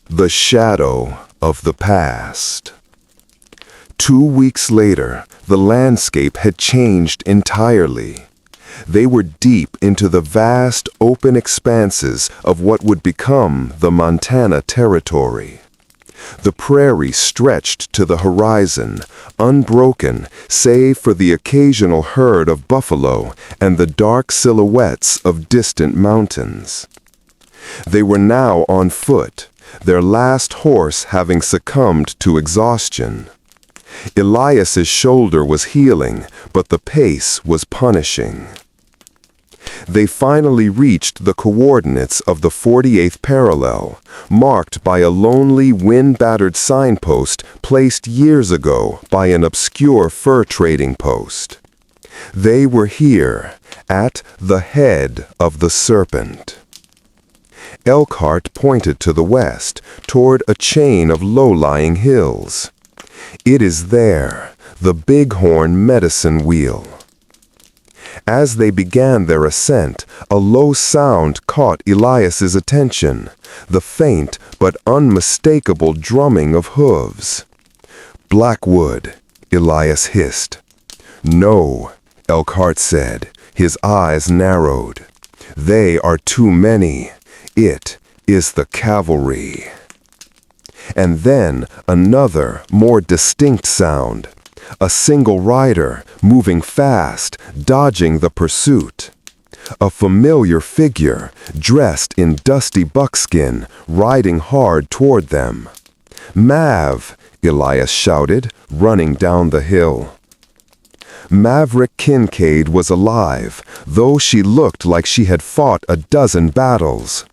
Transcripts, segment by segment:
The shadow of the past. 2 weeks later, the landscape had changed entirely. They were deep into the vast, open expanses of what would become the Montana Territory. The prairie stretched to the horizon, unbroken save for the occasional herd of buffalo and the dark silhouettes of distant mountains. They were now on foot, their last horse having succumbed to exhaustion. Elias's shoulder was healing, but the pace was punishing. They finally reached the coordinates of the 48th parallel, marked by a lonely, wind-battered signpost placed years ago by an obscure fur trading post. They were here, at the head of the serpent. Elkhart pointed to the west, toward a chain of low-lying hills. It is there, the Bighorn Medicine Wheel. As they began their ascent, a low sound caught Elias's attention, the faint but unmistakable drumming of hooves. "Blackwood," Elias hissed. "No," Elkhart said, his eyes narrowed. "They are too many. It is the cavalry." And then another, more distinct sound. A single rider, moving fast, dodging the pursuit. A familiar figure, dressed in dusty buckskin, riding hard toward them. "Mav!" Elias shouted, running down the hill. Maverick Kincaid was alive, though she looked like she had fought a dozen battles.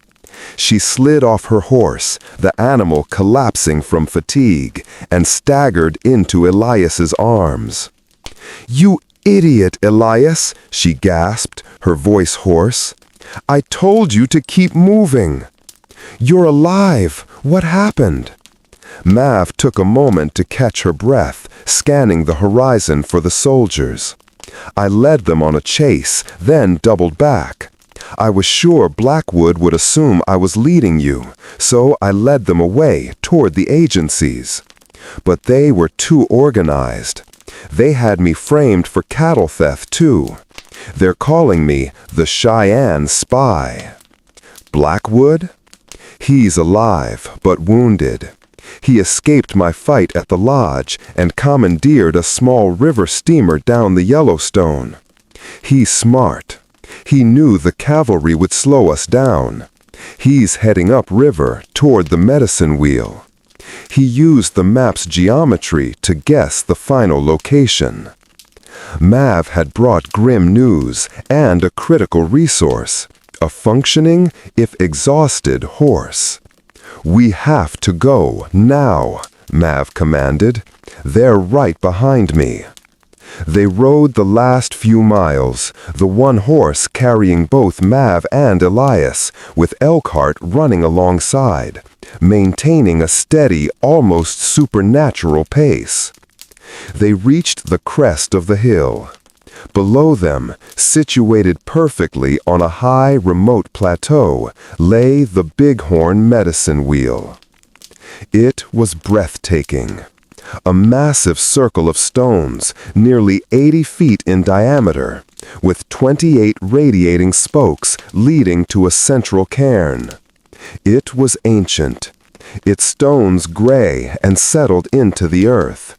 She slid off her horse, the animal collapsing from fatigue, and staggered into Elias's arms. "You idiot, Elias!" she gasped, her voice hoarse. "I told you to keep moving." "You're alive! What happened?" Mav took a moment to catch her breath, scanning the horizon for the soldiers. "I led them on a chase, then doubled back. I was sure Blackwood would assume I was leading you, so I led them away toward the agencies. But they were too organized. They had me framed for cattle theft, too. They're calling me the Cheyenne Spy." "Blackwood?" "He's alive, but wounded. He escaped my fight at the lodge and commandeered a small river steamer down the Yellowstone. He's smart. He knew the cavalry would slow us down. He's heading upriver toward the medicine wheel. He used the map's geometry to guess the final location." Mav had brought grim news and a critical resource, a functioning, if exhausted, horse. "We have to go, now," Mav commanded. "They're right behind me." They rode the last few miles, the one horse carrying both Mav and Elias, with Elkhart running alongside, maintaining a steady, almost supernatural pace. They reached the crest of the hill. Below them, situated perfectly on a high, remote plateau, lay the Bighorn Medicine Wheel. It was breathtaking. A massive circle of stones, nearly 80 feet in diameter, with 28 radiating spokes leading to a central cairn. It was ancient, its stones gray and settled into the earth,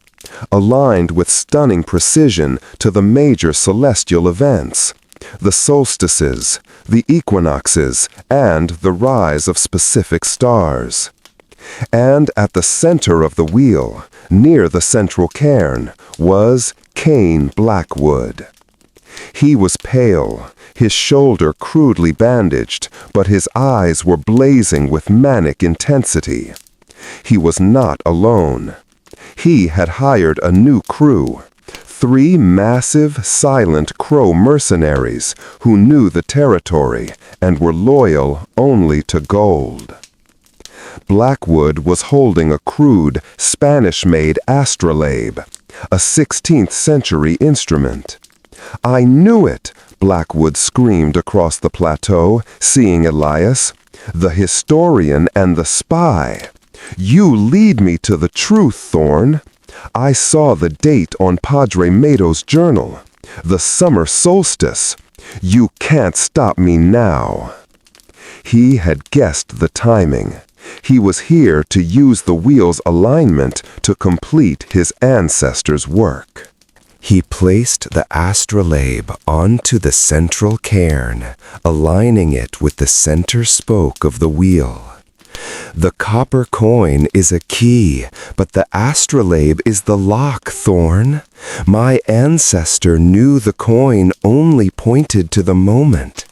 aligned with stunning precision to the major celestial events, the solstices, the equinoxes, and the rise of specific stars. And at the center of the wheel, near the central cairn, was Cain Blackwood. He was pale, his shoulder crudely bandaged, but his eyes were blazing with manic intensity. He was not alone. He had hired a new crew, 3 massive, silent Crow mercenaries who knew the territory and were loyal only to gold. Blackwood was holding a crude, Spanish-made astrolabe, a 16th-century instrument. "I knew it!" Blackwood screamed across the plateau, seeing Elias. "The historian and the spy. You lead me to the truth, Thorn. I saw the date on Padre Mato's journal. The summer solstice. You can't stop me now. He had guessed the timing. He was here to use the wheel's alignment to complete his ancestors' work. He placed the astrolabe onto the central cairn, aligning it with the center spoke of the wheel. The copper coin is a key, but the astrolabe is the lock, Thorn. My ancestor knew the coin only pointed to the moment.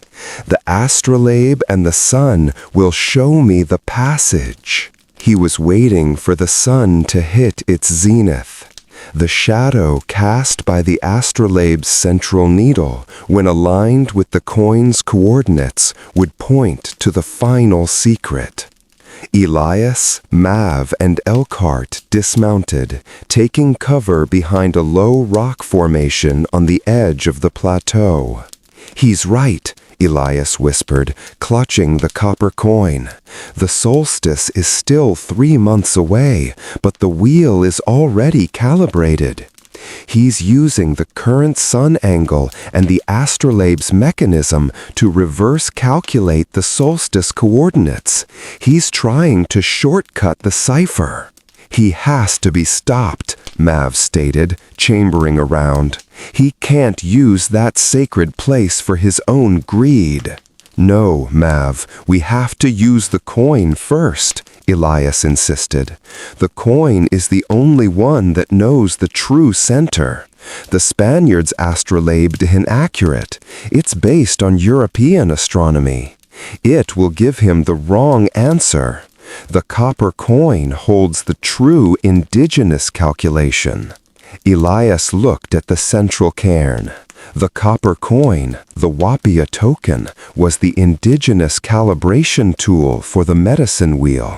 The astrolabe and the sun will show me the passage. He was waiting for the sun to hit its zenith. The shadow cast by the astrolabe's central needle, when aligned with the coin's coordinates, would point to the final secret. Elias, Mav, and Elkhart dismounted, taking cover behind a low rock formation on the edge of the plateau. "He's right," Elias whispered, clutching the copper coin. "The solstice is still 3 months away, but the wheel is already calibrated. He's using the current sun angle and the astrolabe's mechanism to reverse calculate the solstice coordinates. He's trying to shortcut the cipher." "He has to be stopped," Mav stated, chambering around. "He can't use that sacred place for his own greed." "No, Mav, we have to use the coin first," Elias insisted. "The coin is the only one that knows the true center. The Spaniards' astrolabe is inaccurate. It's based on European astronomy. It will give him the wrong answer. The copper coin holds the true indigenous calculation." Elias looked at the central cairn. The copper coin, the Wapia token, was the indigenous calibration tool for the medicine wheel.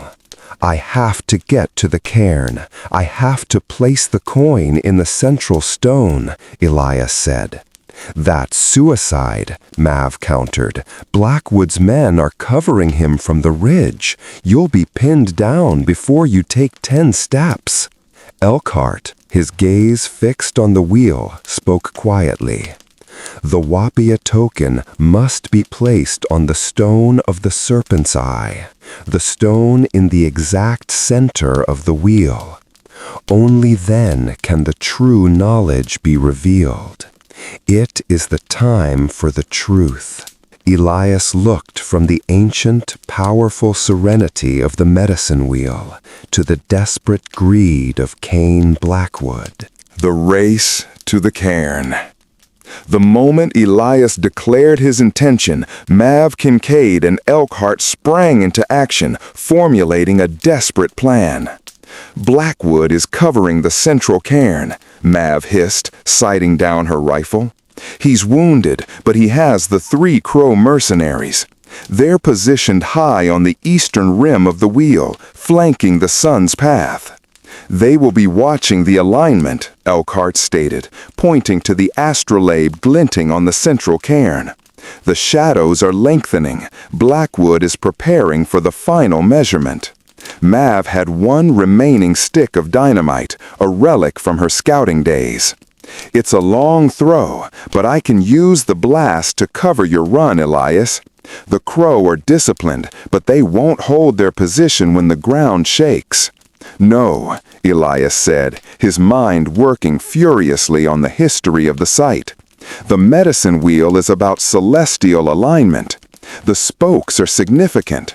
"I have to get to the cairn. I have to place the coin in the central stone," Elias said. "That's suicide," Mav countered. "Blackwood's men are covering him from the ridge. You'll be pinned down before you take 10 steps. Elkhart, his gaze fixed on the wheel, spoke quietly. "The Wapia token must be placed on the stone of the serpent's eye, the stone in the exact center of the wheel. Only then can the true knowledge be revealed. It is the time for the truth." Elias looked from the ancient, powerful serenity of the medicine wheel to the desperate greed of Cain Blackwood. The race to the cairn. The moment Elias declared his intention, Mav Kincaid and Elkhart sprang into action, formulating a desperate plan. "Blackwood is covering the central cairn," Mav hissed, sighting down her rifle. "He's wounded, but he has the 3 Crow mercenaries. They're positioned high on the eastern rim of the wheel, flanking the sun's path. They will be watching the alignment," Elkhart stated, pointing to the astrolabe glinting on the central cairn. "The shadows are lengthening. Blackwood is preparing for the final measurement." Mav had one remaining stick of dynamite, a relic from her scouting days. "It's a long throw, but I can use the blast to cover your run, Elias. The Crow are disciplined, but they won't hold their position when the ground shakes." "No," Elias said, his mind working furiously on the history of the site. "The medicine wheel is about celestial alignment. The spokes are significant.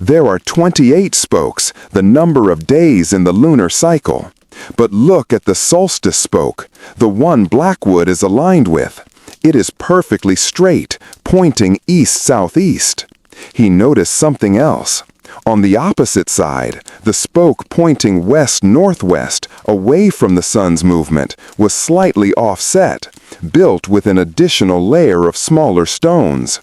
There are 28 spokes, the number of days in the lunar cycle. But look at the solstice spoke, the one Blackwood is aligned with. It is perfectly straight, pointing east-southeast." He noticed something else. On the opposite side, the spoke pointing west-northwest, away from the sun's movement, was slightly offset, built with an additional layer of smaller stones.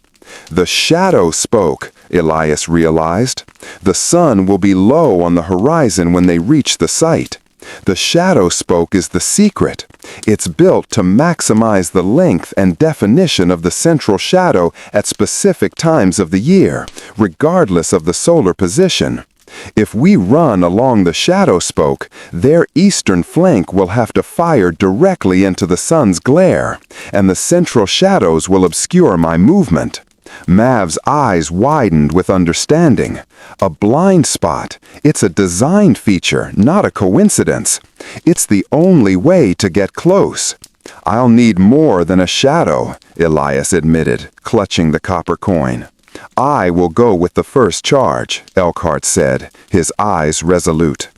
"The shadow spoke," Elias realized. "The sun will be low on the horizon when they reach the site. The shadow spoke is the secret. It's built to maximize the length and definition of the central shadow at specific times of the year, regardless of the solar position. If we run along the shadow spoke, their eastern flank will have to fire directly into the sun's glare, and the central shadows will obscure my movement. Mav's eyes widened with understanding. A blind spot. It's a design feature, not a coincidence. It's the only way to get close. I'll need more than a shadow, Elias admitted, clutching the copper coin. I will go with the first charge, Elkhart said, his eyes resolute.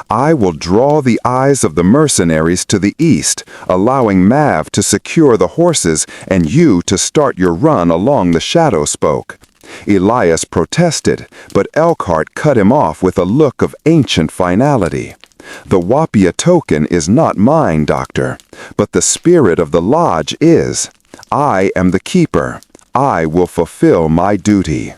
I will draw the eyes of the mercenaries to the east, allowing Mav to secure the horses and you to start your run along the shadow spoke. Elias protested, but Elkhart cut him off with a look of ancient finality. The Wapia token is not mine, Doctor, but the spirit of the lodge is. I am the keeper. I will fulfill my duty.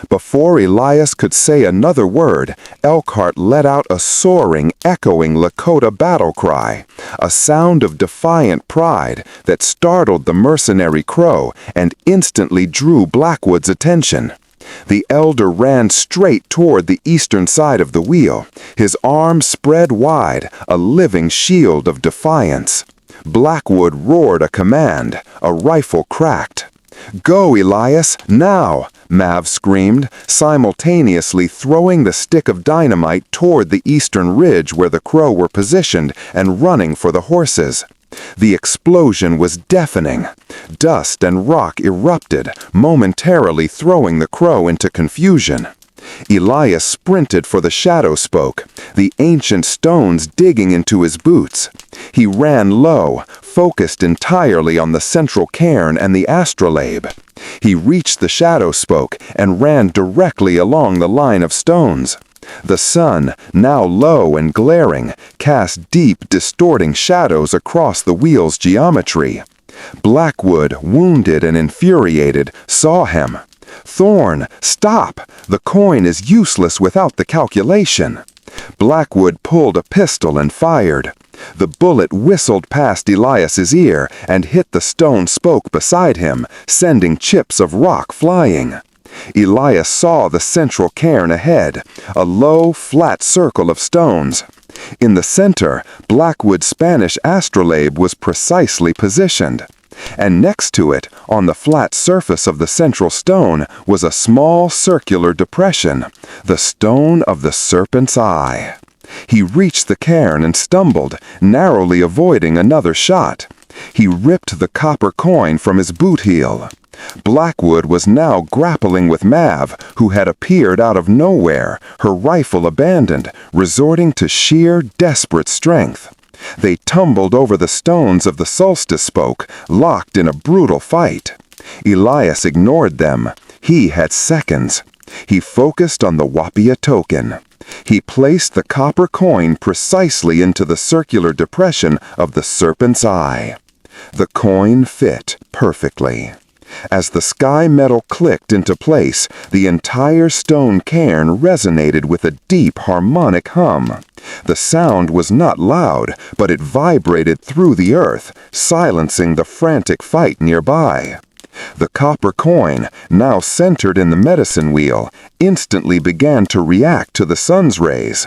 Before Elias could say another word, Elkhart let out a soaring, echoing Lakota battle cry, a sound of defiant pride that startled the mercenary crow and instantly drew Blackwood's attention. The elder ran straight toward the eastern side of the wheel, his arms spread wide, a living shield of defiance. Blackwood roared a command, a rifle cracked. "Go, Elias, now!" Mav screamed, simultaneously throwing the stick of dynamite toward the eastern ridge where the crow were positioned and running for the horses. The explosion was deafening. Dust and rock erupted, momentarily throwing the crow into confusion. Elias sprinted for the shadow spoke, the ancient stones digging into his boots. He ran low, focused entirely on the central cairn and the astrolabe. He reached the shadow spoke and ran directly along the line of stones. The sun, now low and glaring, cast deep, distorting shadows across the wheel's geometry. Blackwood, wounded and infuriated, saw him. "Thorn, stop! The coin is useless without the calculation." Blackwood pulled a pistol and fired. The bullet whistled past Elias's ear and hit the stone spoke beside him, sending chips of rock flying. Elias saw the central cairn ahead, a low, flat circle of stones. In the center, Blackwood's Spanish astrolabe was precisely positioned. And next to it, on the flat surface of the central stone, was a small circular depression, the stone of the serpent's eye. He reached the cairn and stumbled, narrowly avoiding another shot. He ripped the copper coin from his boot heel. Blackwood was now grappling with Mav, who had appeared out of nowhere, her rifle abandoned, resorting to sheer, desperate strength. They tumbled over the stones of the solstice spoke, locked in a brutal fight. Elias ignored them. He had seconds. He focused on the Wapia token. He placed the copper coin precisely into the circular depression of the serpent's eye. The coin fit perfectly. As the sky metal clicked into place, the entire stone cairn resonated with a deep harmonic hum. The sound was not loud, but it vibrated through the earth, silencing the frantic fight nearby. The copper coin, now centered in the medicine wheel, instantly began to react to the sun's rays.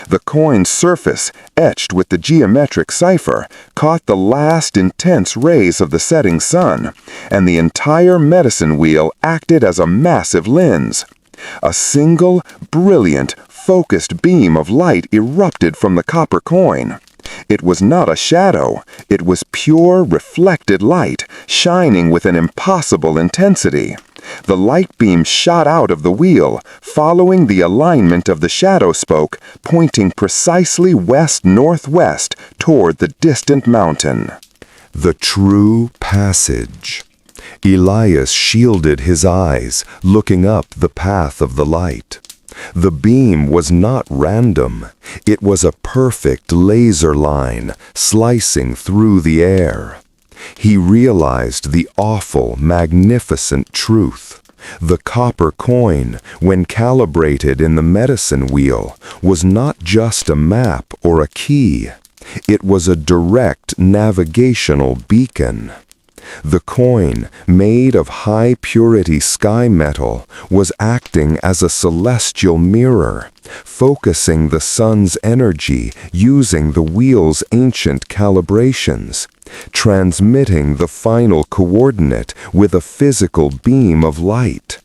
The coin's surface, etched with the geometric cipher, caught the last intense rays of the setting sun, and the entire medicine wheel acted as a massive lens. A single, brilliant, focused beam of light erupted from the copper coin. It was not a shadow, it was pure, reflected light, shining with an impossible intensity. The light beam shot out of the wheel, following the alignment of the shadow spoke, pointing precisely west-northwest toward the distant mountain. The true passage. Elias shielded his eyes, looking up the path of the light. The beam was not random. It was a perfect laser line, slicing through the air. He realized the awful, magnificent truth. The copper coin, when calibrated in the medicine wheel, was not just a map or a key. It was a direct navigational beacon. The coin, made of high-purity sky metal, was acting as a celestial mirror, focusing the sun's energy using the wheel's ancient calibrations, transmitting the final coordinate with a physical beam of light.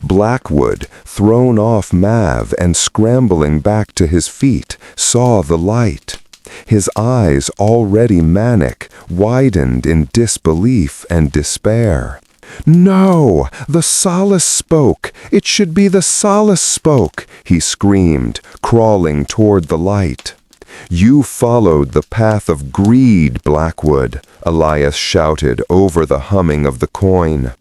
Blackwood, thrown off Mav and scrambling back to his feet, saw the light. His eyes, already manic, widened in disbelief and despair. "No! The solace spoke! It should be the solace spoke!" he screamed, crawling toward the light. "You followed the path of greed, Blackwood," Elias shouted over the humming of the coin.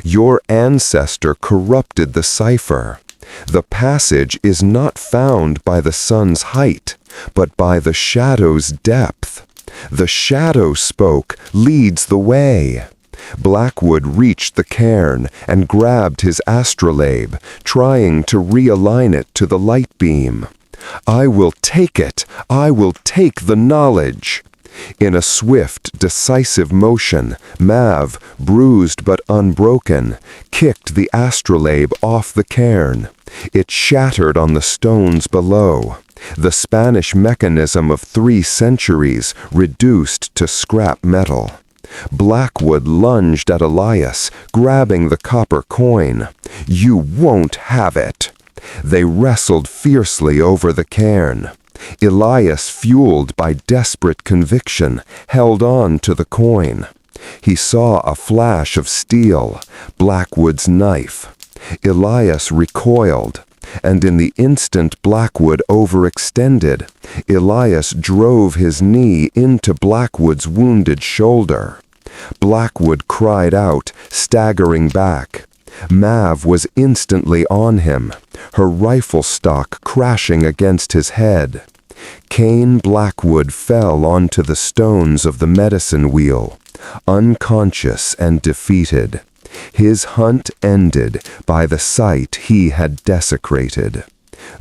"Your ancestor corrupted the cipher. The passage is not found by the sun's height, but by the shadow's depth. The shadow spoke leads the way." Blackwood reached the cairn and grabbed his astrolabe, trying to realign it to the light beam. "I will take it! I will take the knowledge!" In a swift, decisive motion, Mav, bruised but unbroken, kicked the astrolabe off the cairn. It shattered on the stones below. The Spanish mechanism of 3 centuries reduced to scrap metal. Blackwood lunged at Elias, grabbing the copper coin. "You won't have it!" They wrestled fiercely over the cairn. Elias, fueled by desperate conviction, held on to the coin. He saw a flash of steel, Blackwood's knife. Elias recoiled, and in the instant Blackwood overextended, Elias drove his knee into Blackwood's wounded shoulder. Blackwood cried out, staggering back. Mav was instantly on him, her rifle stock crashing against his head. Cain Blackwood fell onto the stones of the medicine wheel, unconscious and defeated. His hunt ended by the site he had desecrated.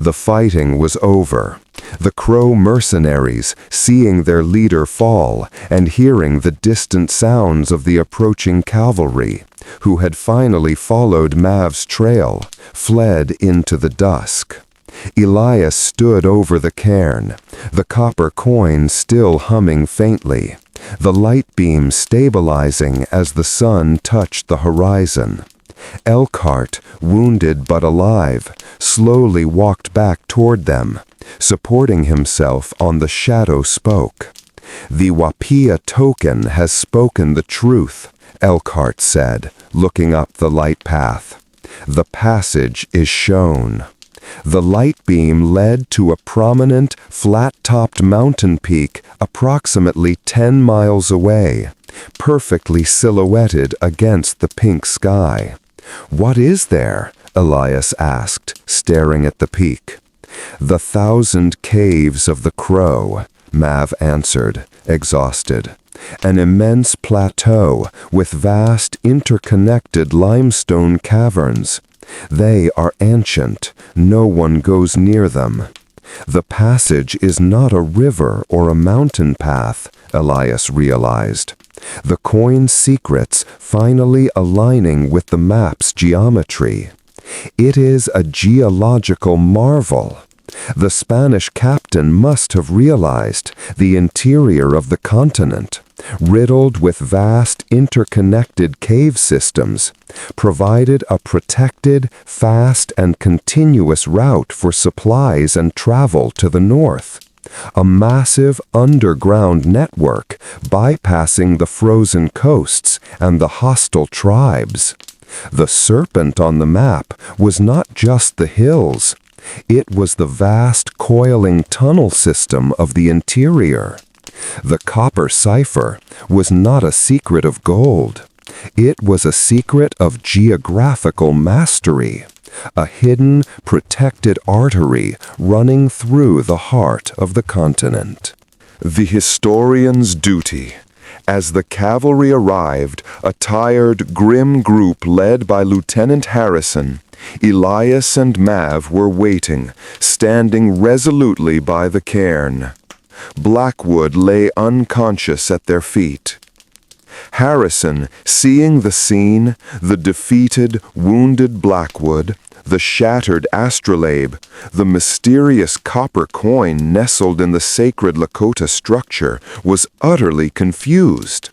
The fighting was over. The Crow mercenaries, seeing their leader fall and hearing the distant sounds of the approaching cavalry, who had finally followed Mav's trail, fled into the dusk. Elias stood over the cairn, the copper coin still humming faintly, the light beam stabilizing as the sun touched the horizon. Elkhart, wounded but alive, slowly walked back toward them, supporting himself on the shadow spoke. "The Wapia token has spoken the truth," Elkhart said, looking up the light path. "The passage is shown." The light beam led to a prominent, flat-topped mountain peak approximately 10 miles away, perfectly silhouetted against the pink sky. "What is there?" Elias asked, staring at the peak. "The 1,000 caves of the Crow," Mav answered, exhausted. "An immense plateau with vast interconnected limestone caverns. They are ancient. No one goes near them." "The passage is not a river or a mountain path," Elias realized. The coin's secrets finally aligning with the map's geometry. It is a geological marvel. The Spanish captain must have realized the interior of the continent, riddled with vast interconnected cave systems, provided a protected, fast and continuous route for supplies and travel to the north. A massive underground network bypassing the frozen coasts and the hostile tribes. The serpent on the map was not just the hills. It was the vast coiling tunnel system of the interior. The copper cipher was not a secret of gold. It was a secret of geographical mastery, a hidden, protected artery running through the heart of the continent. The historian's duty. As the cavalry arrived, a tired, grim group led by Lieutenant Harrison, Elias and Mav were waiting, standing resolutely by the cairn. Blackwood lay unconscious at their feet. Harrison, seeing the scene, the defeated, wounded Blackwood, the shattered astrolabe, the mysterious copper coin nestled in the sacred Lakota structure, was utterly confused.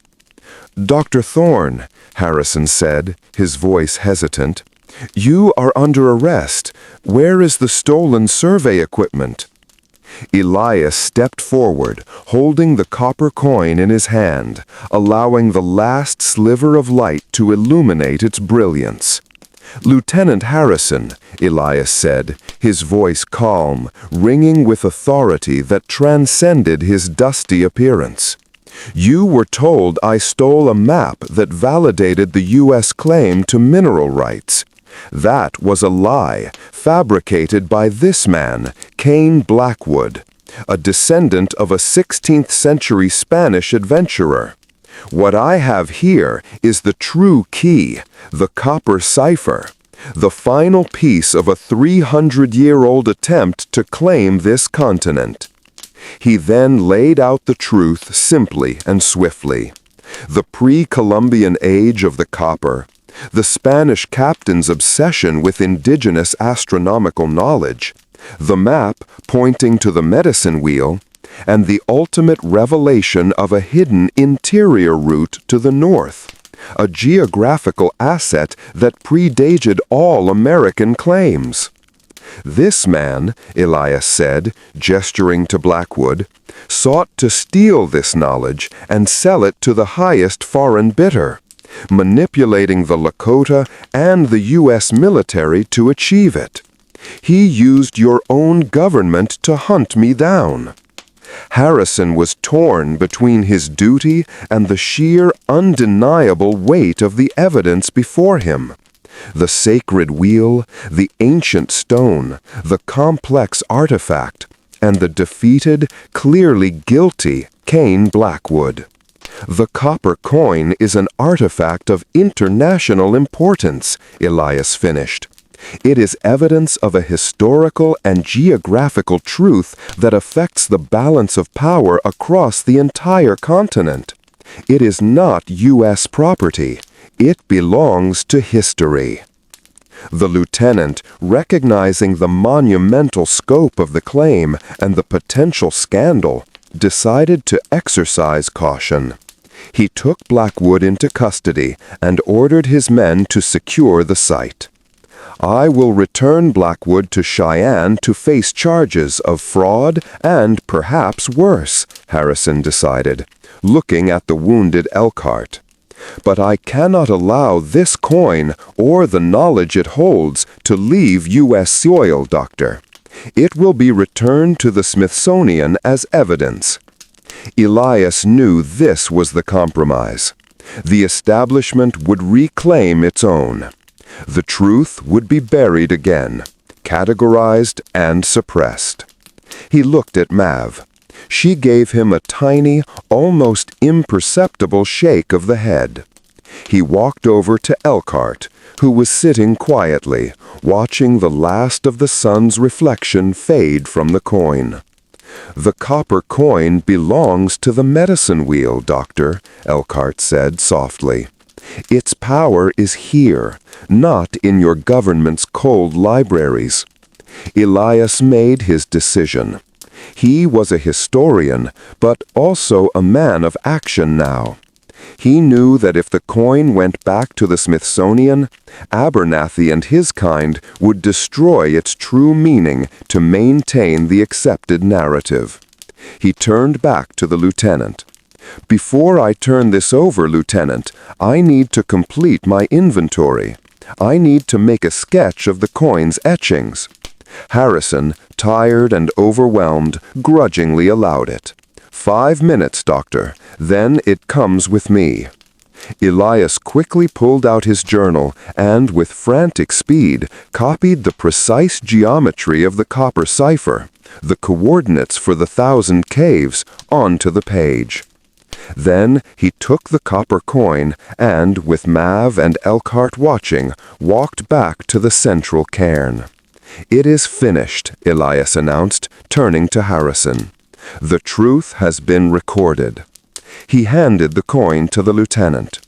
"Dr. Thorne," Harrison said, his voice hesitant, "you are under arrest. Where is the stolen survey equipment?" Elias stepped forward, holding the copper coin in his hand, allowing the last sliver of light to illuminate its brilliance. "Lieutenant Harrison," Elias said, his voice calm, ringing with authority that transcended his dusty appearance. "You were told I stole a map that validated the U.S. claim to mineral rights. That was a lie, fabricated by this man, Cain Blackwood, a descendant of a 16th-century Spanish adventurer. What I have here is the true key, the copper cipher, the final piece of a 300-year-old attempt to claim this continent." He then laid out the truth simply and swiftly. The pre-Columbian age of the copper, the Spanish captain's obsession with indigenous astronomical knowledge, the map pointing to the medicine wheel, and the ultimate revelation of a hidden interior route to the north, a geographical asset that predated all American claims. "This man," Elias said, gesturing to Blackwood, "sought to steal this knowledge and sell it to the highest foreign bidder, manipulating the Lakota and the U.S. military to achieve it. He used your own government to hunt me down." Harrison was torn between his duty and the sheer, undeniable weight of the evidence before him. The sacred wheel, the ancient stone, the complex artifact, and the defeated, clearly guilty Cain Blackwood. "The copper coin is an artifact of international importance," Elias finished. "It is evidence of a historical and geographical truth that affects the balance of power across the entire continent. It is not U.S. property. It belongs to history." The lieutenant, recognizing the monumental scope of the claim and the potential scandal, decided to exercise caution. He took Blackwood into custody and ordered his men to secure the site. "I will return Blackwood to Cheyenne to face charges of fraud and perhaps worse," Harrison decided, looking at the wounded Elkhart. "But I cannot allow this coin or the knowledge it holds to leave U.S. soil, Doctor. It will be returned to the Smithsonian as evidence." Elias knew this was the compromise. The establishment would reclaim its own. The truth would be buried again, categorized and suppressed. He looked at Mav. She gave him a tiny, almost imperceptible shake of the head. He walked over to Elkhart, who was sitting quietly, watching the last of the sun's reflection fade from the coin. "The copper coin belongs to the medicine wheel, Doctor," Elkhart said softly. "Its power is here, not in your government's cold libraries." Elias made his decision. He was a historian, but also a man of action now. He knew that if the coin went back to the Smithsonian, Abernathy and his kind would destroy its true meaning to maintain the accepted narrative. He turned back to the lieutenant. "Before I turn this over, Lieutenant, I need to complete my inventory. I need to make a sketch of the coin's etchings." Harrison, tired and overwhelmed, grudgingly allowed it. "5 minutes, Doctor. Then it comes with me." Elias quickly pulled out his journal and, with frantic speed, copied the precise geometry of the copper cipher, the coordinates for the 1,000 caves, onto the page. Then he took the copper coin and, with Mav and Elkhart watching, walked back to the central cairn. "It is finished," Elias announced, turning to Harrison. "The truth has been recorded." He handed the coin to the lieutenant.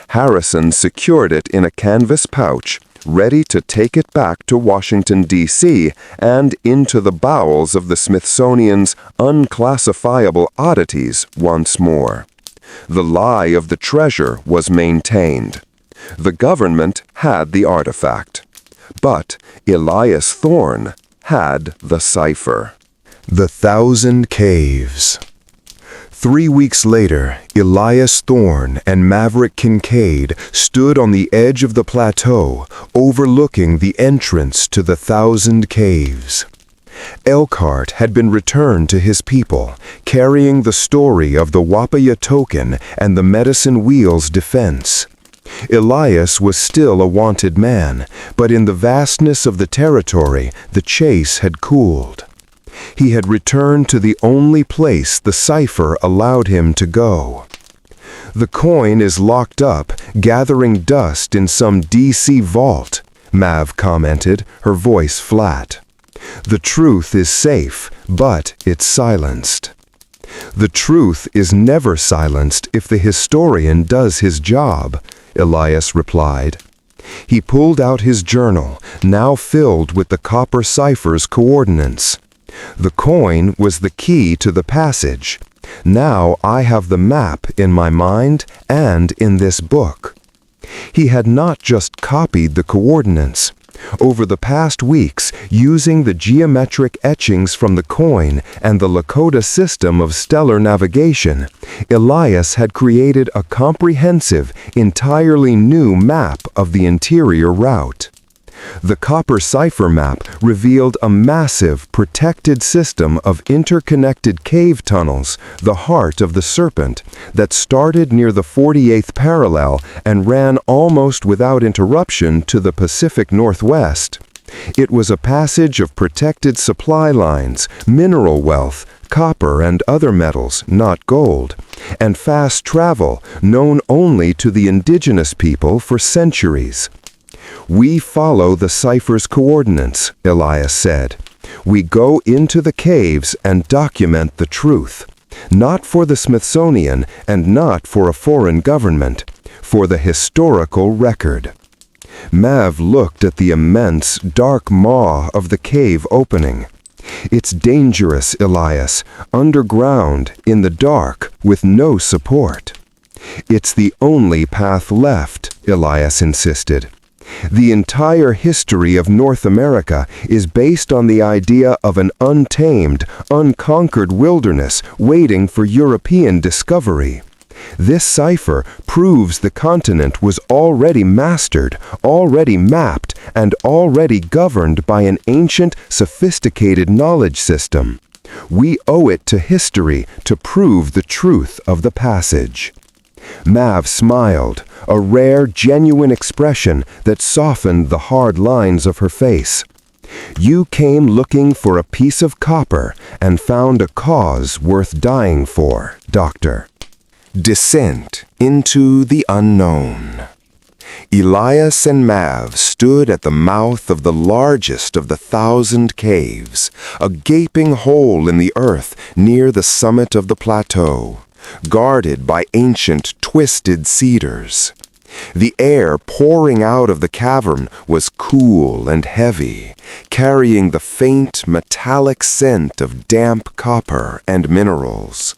Harrison secured it in a canvas pouch, ready to take it back to Washington, D.C., and into the bowels of the Smithsonian's unclassifiable oddities once more. The lie of the treasure was maintained. The government had the artifact. But Elias Thorne had the cipher. The 1,000 Caves. 3 weeks later, Elias Thorne and Maverick Kincaid stood on the edge of the plateau, overlooking the entrance to the 1,000 Caves. Elkhart had been returned to his people, carrying the story of the Wapaya token and the Medicine Wheel's defense. Elias was still a wanted man, but in the vastness of the territory, the chase had cooled. He had returned to the only place the cipher allowed him to go. The coin is locked up, gathering dust in some D.C. vault, Mav commented, her voice flat. The truth is safe, but it's silenced. The truth is never silenced if the historian does his job, Elias replied. He pulled out his journal, now filled with the copper cipher's coordinates. The coin was the key to the passage. Now I have the map in my mind and in this book. He had not just copied the coordinates. Over the past weeks, using the geometric etchings from the coin and the Lakota system of stellar navigation, Elias had created a comprehensive, entirely new map of the interior route. The copper cipher map revealed a massive, protected system of interconnected cave tunnels, the heart of the serpent, that started near the 48th parallel and ran almost without interruption to the Pacific Northwest. It was a passage of protected supply lines, mineral wealth, copper and other metals, not gold, and fast travel known only to the indigenous people for centuries. We follow the cipher's coordinates, Elias said. We go into the caves and document the truth, not for the Smithsonian and not for a foreign government, for the historical record. Mav looked at the immense, dark maw of the cave opening. It's dangerous, Elias, underground, in the dark, with no support. It's the only path left, Elias insisted. The entire history of North America is based on the idea of an untamed, unconquered wilderness waiting for European discovery. This cipher proves the continent was already mastered, already mapped, and already governed by an ancient, sophisticated knowledge system. We owe it to history to prove the truth of the passage. Mav smiled, a rare, genuine expression that softened the hard lines of her face. You came looking for a piece of copper and found a cause worth dying for, Doctor. Descent into the unknown. Elias and Mav stood at the mouth of the largest of the 1,000 caves, a gaping hole in the earth near the summit of the plateau, guarded by ancient, twisted cedars. The air pouring out of the cavern was cool and heavy, carrying the faint, metallic scent of damp copper and minerals.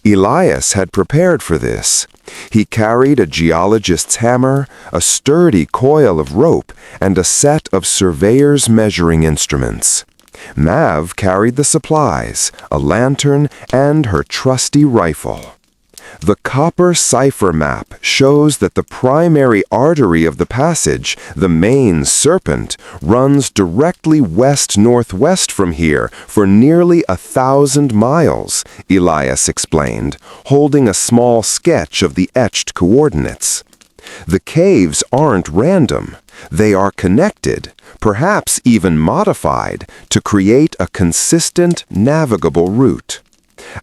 Elias had prepared for this. He carried a geologist's hammer, a sturdy coil of rope, and a set of surveyor's measuring instruments. Mav carried the supplies, a lantern, and her trusty rifle. The copper cipher map shows that the primary artery of the passage, the main serpent, runs directly west-northwest from here for nearly 1,000 miles, Elias explained, holding a small sketch of the etched coordinates. The caves aren't random. They are connected, perhaps even modified, to create a consistent, navigable route.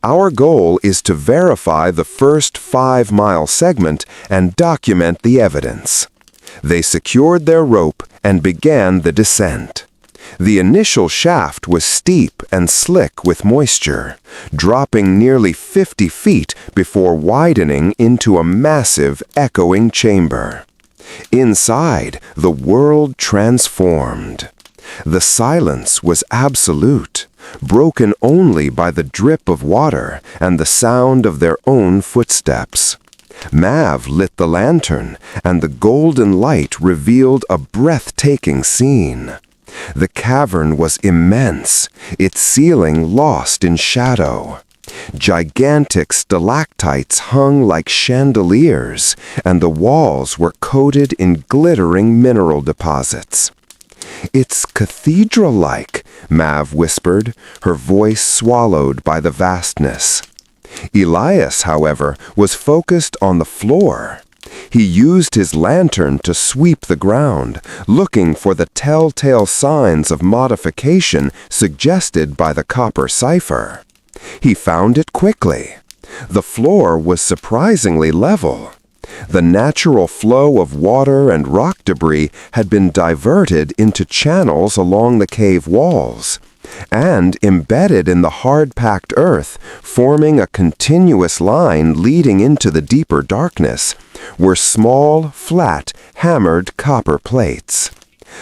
Our goal is to verify the first 5-mile segment and document the evidence. They secured their rope and began the descent. The initial shaft was steep and slick with moisture, dropping nearly 50 feet before widening into a massive, echoing chamber. Inside, the world transformed. The silence was absolute, broken only by the drip of water and the sound of their own footsteps. Mav lit the lantern, and the golden light revealed a breathtaking scene. The cavern was immense, its ceiling lost in shadow. Gigantic stalactites hung like chandeliers, and the walls were coated in glittering mineral deposits. "It's cathedral-like," Mav whispered, her voice swallowed by the vastness. Elias, however, was focused on the floor. He used his lantern to sweep the ground, looking for the telltale signs of modification suggested by the copper cipher. He found it quickly. The floor was surprisingly level. The natural flow of water and rock debris had been diverted into channels along the cave walls, and embedded in the hard-packed earth, forming a continuous line leading into the deeper darkness, were small, flat, hammered copper plates.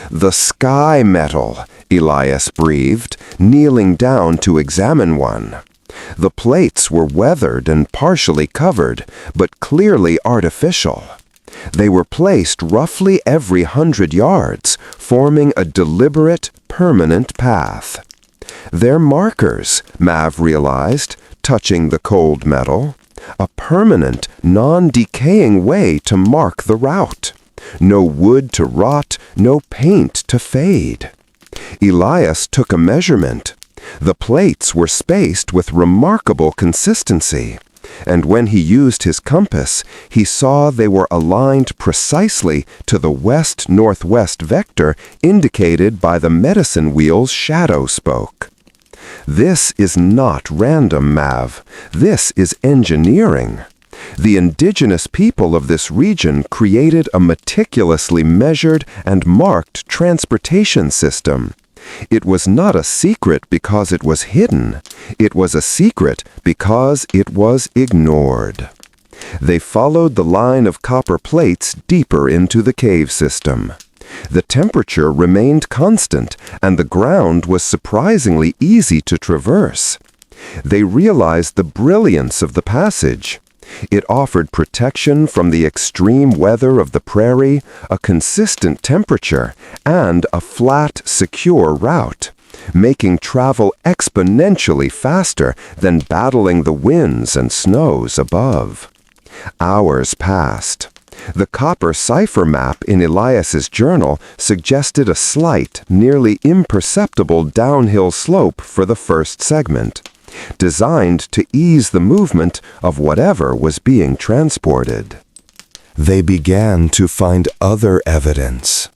"The sky metal," Elias breathed, kneeling down to examine one. The plates were weathered and partially covered, but clearly artificial. They were placed roughly every 100 yards, forming a deliberate, permanent path. "They're markers," Mav realized, touching the cold metal. "A permanent, non-decaying way to mark the route. No wood to rot, no paint to fade." Elias took a measurement. The plates were spaced with remarkable consistency, and when he used his compass, he saw they were aligned precisely to the west-northwest vector indicated by the medicine wheel's shadow spoke. "This is not random, Mav. This is engineering. The indigenous people of this region created a meticulously measured and marked transportation system. It was not a secret because it was hidden. It was a secret because it was ignored." They followed the line of copper plates deeper into the cave system. The temperature remained constant, and the ground was surprisingly easy to traverse. They realized the brilliance of the passage. It offered protection from the extreme weather of the prairie, a consistent temperature, and a flat, secure route, making travel exponentially faster than battling the winds and snows above. Hours passed. The copper cipher map in Elias's journal suggested a slight, nearly imperceptible downhill slope for the first segment, designed to ease the movement of whatever was being transported. They began to find other evidence.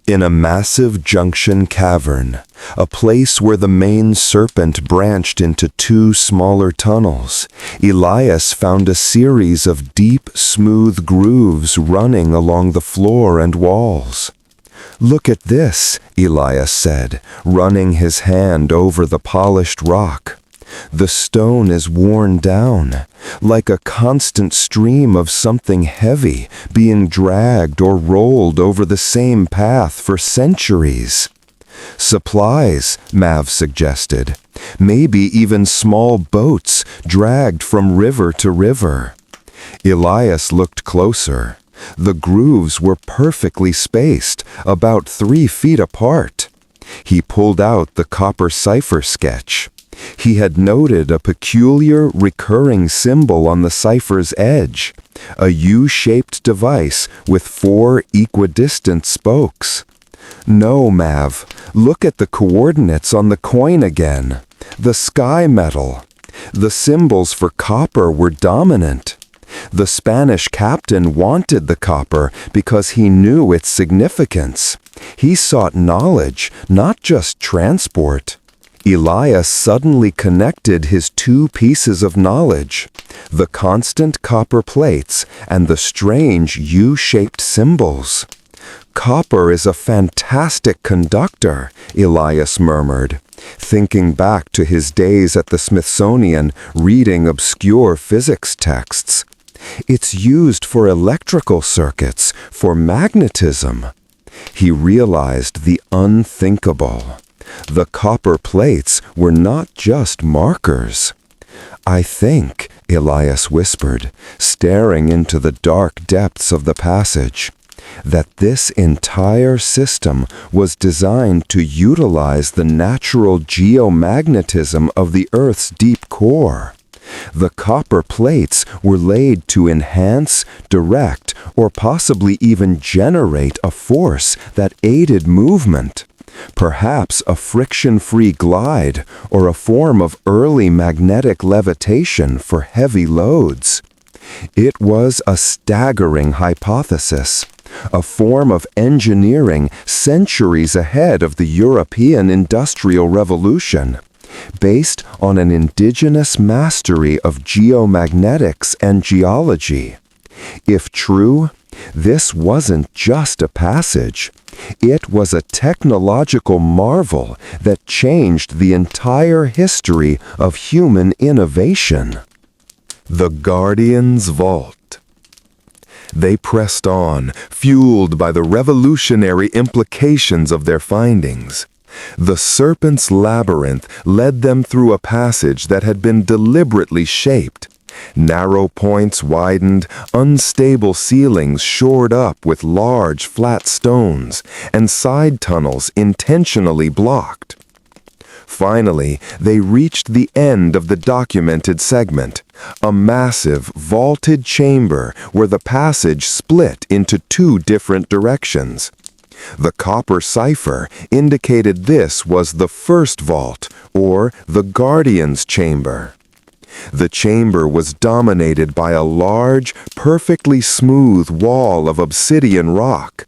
In a massive junction cavern, a place where the main serpent branched into two smaller tunnels, Elias found a series of deep, smooth grooves running along the floor and walls. "Look at this," Elias said, running his hand over the polished rock. "The stone is worn down, like a constant stream of something heavy being dragged or rolled over the same path for centuries." "Supplies," Mav suggested. "Maybe even small boats dragged from river to river." Elias looked closer. The grooves were perfectly spaced, about 3 feet apart. He pulled out the copper cipher sketch. He had noted a peculiar recurring symbol on the cipher's edge, a U-shaped device with 4 equidistant spokes. "No, Mav, look at the coordinates on the coin again. The sky metal. The symbols for copper were dominant. The Spanish captain wanted the copper because he knew its significance. He sought knowledge, not just transport." Elias suddenly connected his 2 pieces of knowledge, the constant copper plates and the strange U-shaped symbols. "Copper is a fantastic conductor," Elias murmured, thinking back to his days at the Smithsonian reading obscure physics texts. "It's used for electrical circuits, for magnetism." He realized the unthinkable. The copper plates were not just markers. "I think," Elias whispered, staring into the dark depths of the passage, "that this entire system was designed to utilize the natural geomagnetism of the Earth's deep core. The copper plates were laid to enhance, direct, or possibly even generate a force that aided movement. Perhaps a friction-free glide or a form of early magnetic levitation for heavy loads." It was a staggering hypothesis, a form of engineering centuries ahead of the European Industrial Revolution, based on an indigenous mastery of geomagnetics and geology. If true, this wasn't just a passage. It was a technological marvel that changed the entire history of human innovation. The Guardian's Vault. They pressed on, fueled by the revolutionary implications of their findings. The Serpent's Labyrinth led them through a passage that had been deliberately shaped. Narrow points widened, unstable ceilings shored up with large flat stones, and side tunnels intentionally blocked. Finally, they reached the end of the documented segment, a massive, vaulted chamber where the passage split into two different directions. The copper cipher indicated this was the first vault, or the Guardian's Chamber. The chamber was dominated by a large, perfectly smooth wall of obsidian rock.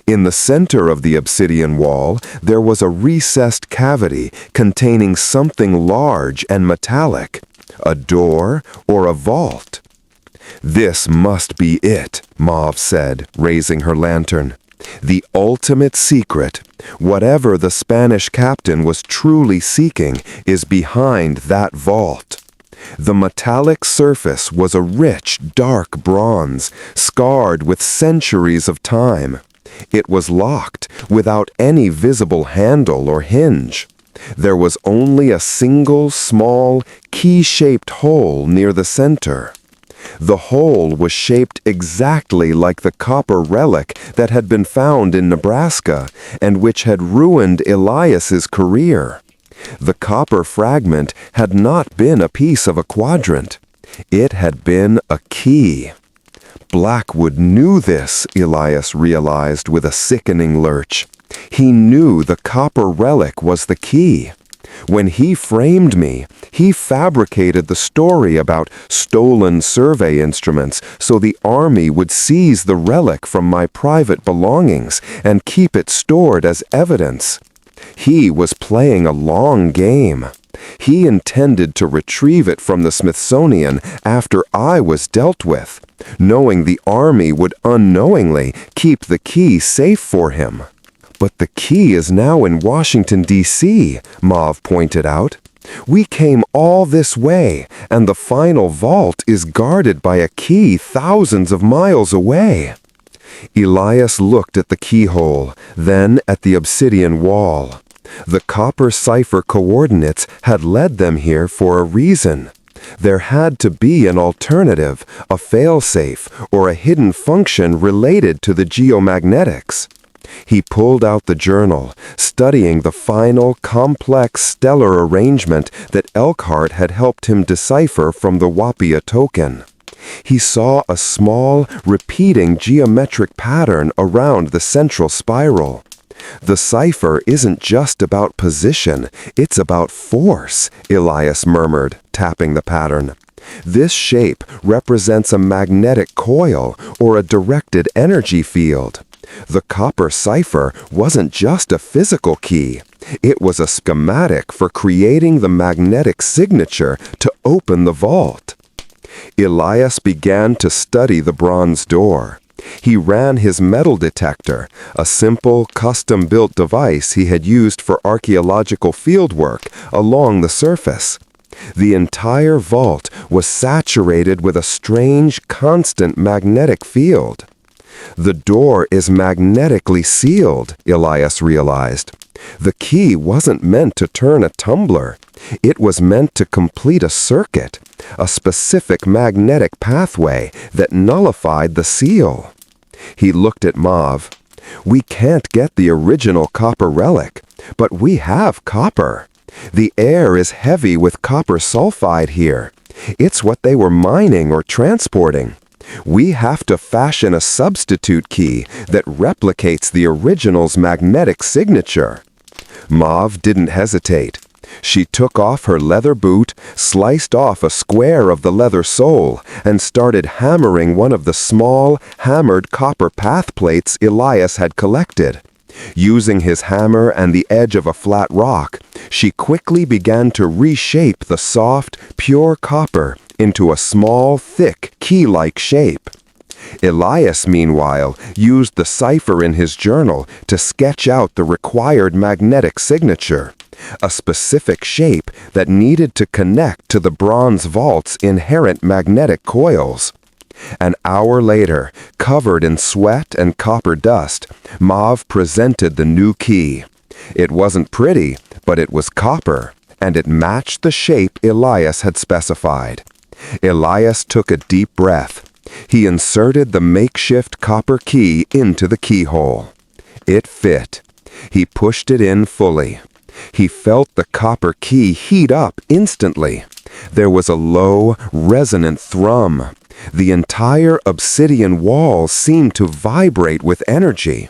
In the center of the obsidian wall, there was a recessed cavity containing something large and metallic, a door or a vault. "This must be it," Mauve said, raising her lantern. "The ultimate secret, whatever the Spanish captain was truly seeking, is behind that vault." The metallic surface was a rich, dark bronze, scarred with centuries of time. It was locked, without any visible handle or hinge. There was only a single, small, key-shaped hole near the center. The hole was shaped exactly like the copper relic that had been found in Nebraska and which had ruined Elias's career. The copper fragment had not been a piece of a quadrant. It had been a key. Blackwood knew this, Elias realized with a sickening lurch. He knew the copper relic was the key. When he framed me, he fabricated the story about stolen survey instruments so the army would seize the relic from my private belongings and keep it stored as evidence. He was playing a long game. He intended to retrieve it from the Smithsonian after I was dealt with, knowing the army would unknowingly keep the key safe for him. "But the key is now in Washington, D.C., Mauve pointed out. "We came all this way, and the final vault is guarded by a key thousands of miles away." Elias looked at the keyhole, then at the obsidian wall. The copper cipher coordinates had led them here for a reason. There had to be an alternative, a failsafe, or a hidden function related to the geomagnetics. He pulled out the journal, studying the final, complex stellar arrangement that Elkhart had helped him decipher from the Wapia token. He saw a small, repeating geometric pattern around the central spiral. "The cipher isn't just about position, it's about force," Elias murmured, tapping the pattern. "This shape represents a magnetic coil or a directed energy field. The copper cipher wasn't just a physical key. It was a schematic for creating the magnetic signature to open the vault." Elias began to study the bronze door. He ran his metal detector, a simple, custom-built device he had used for archaeological fieldwork, along the surface. The entire vault was saturated with a strange, constant magnetic field. The door is magnetically sealed, Elias realized. The key wasn't meant to turn a tumbler. It was meant to complete a circuit, a specific magnetic pathway that nullified the seal. He looked at Mav. "We can't get the original copper relic, but we have copper. The air is heavy with copper sulfide here. It's what they were mining or transporting. We have to fashion a substitute key that replicates the original's magnetic signature." Mav didn't hesitate. She took off her leather boot, sliced off a square of the leather sole, and started hammering one of the small, hammered copper path plates Elias had collected. Using his hammer and the edge of a flat rock, she quickly began to reshape the soft, pure copper into a small, thick, key-like shape. Elias, meanwhile, used the cipher in his journal to sketch out the required magnetic signature, a specific shape that needed to connect to the bronze vault's inherent magnetic coils. An hour later, covered in sweat and copper dust, Mav presented the new key. It wasn't pretty, but it was copper, and it matched the shape Elias had specified. Elias took a deep breath. He inserted the makeshift copper key into the keyhole. It fit. He pushed it in fully. He felt the copper key heat up instantly. There was a low, resonant thrum. The entire obsidian wall seemed to vibrate with energy.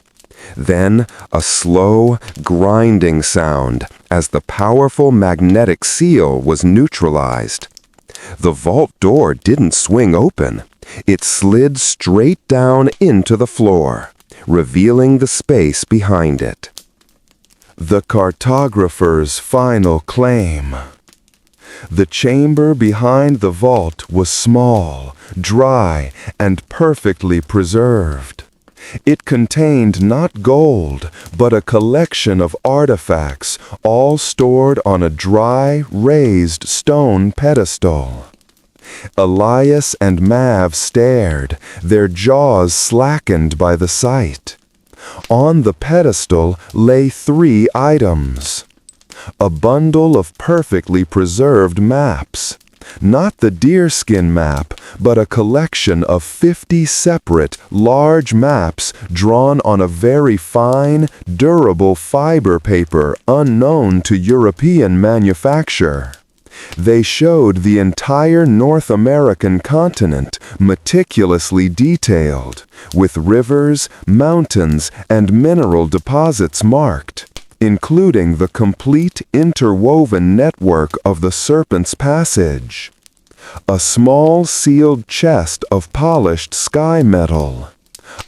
Then a slow, grinding sound as the powerful magnetic seal was neutralized. The vault door didn't swing open. It slid straight down into the floor, revealing the space behind it. The cartographer's final claim. The chamber behind the vault was small, dry, and perfectly preserved. It contained not gold, but a collection of artifacts, all stored on a dry, raised stone pedestal. Elias and Mav stared, their jaws slackened by the sight. On the pedestal lay 3 items. A bundle of perfectly preserved maps. Not the deerskin map, but a collection of 50 separate, large maps drawn on a very fine, durable fiber paper unknown to European manufacture. They showed the entire North American continent meticulously detailed, with rivers, mountains, and mineral deposits marked, including the complete interwoven network of the Serpent's Passage. A small sealed chest of polished sky metal.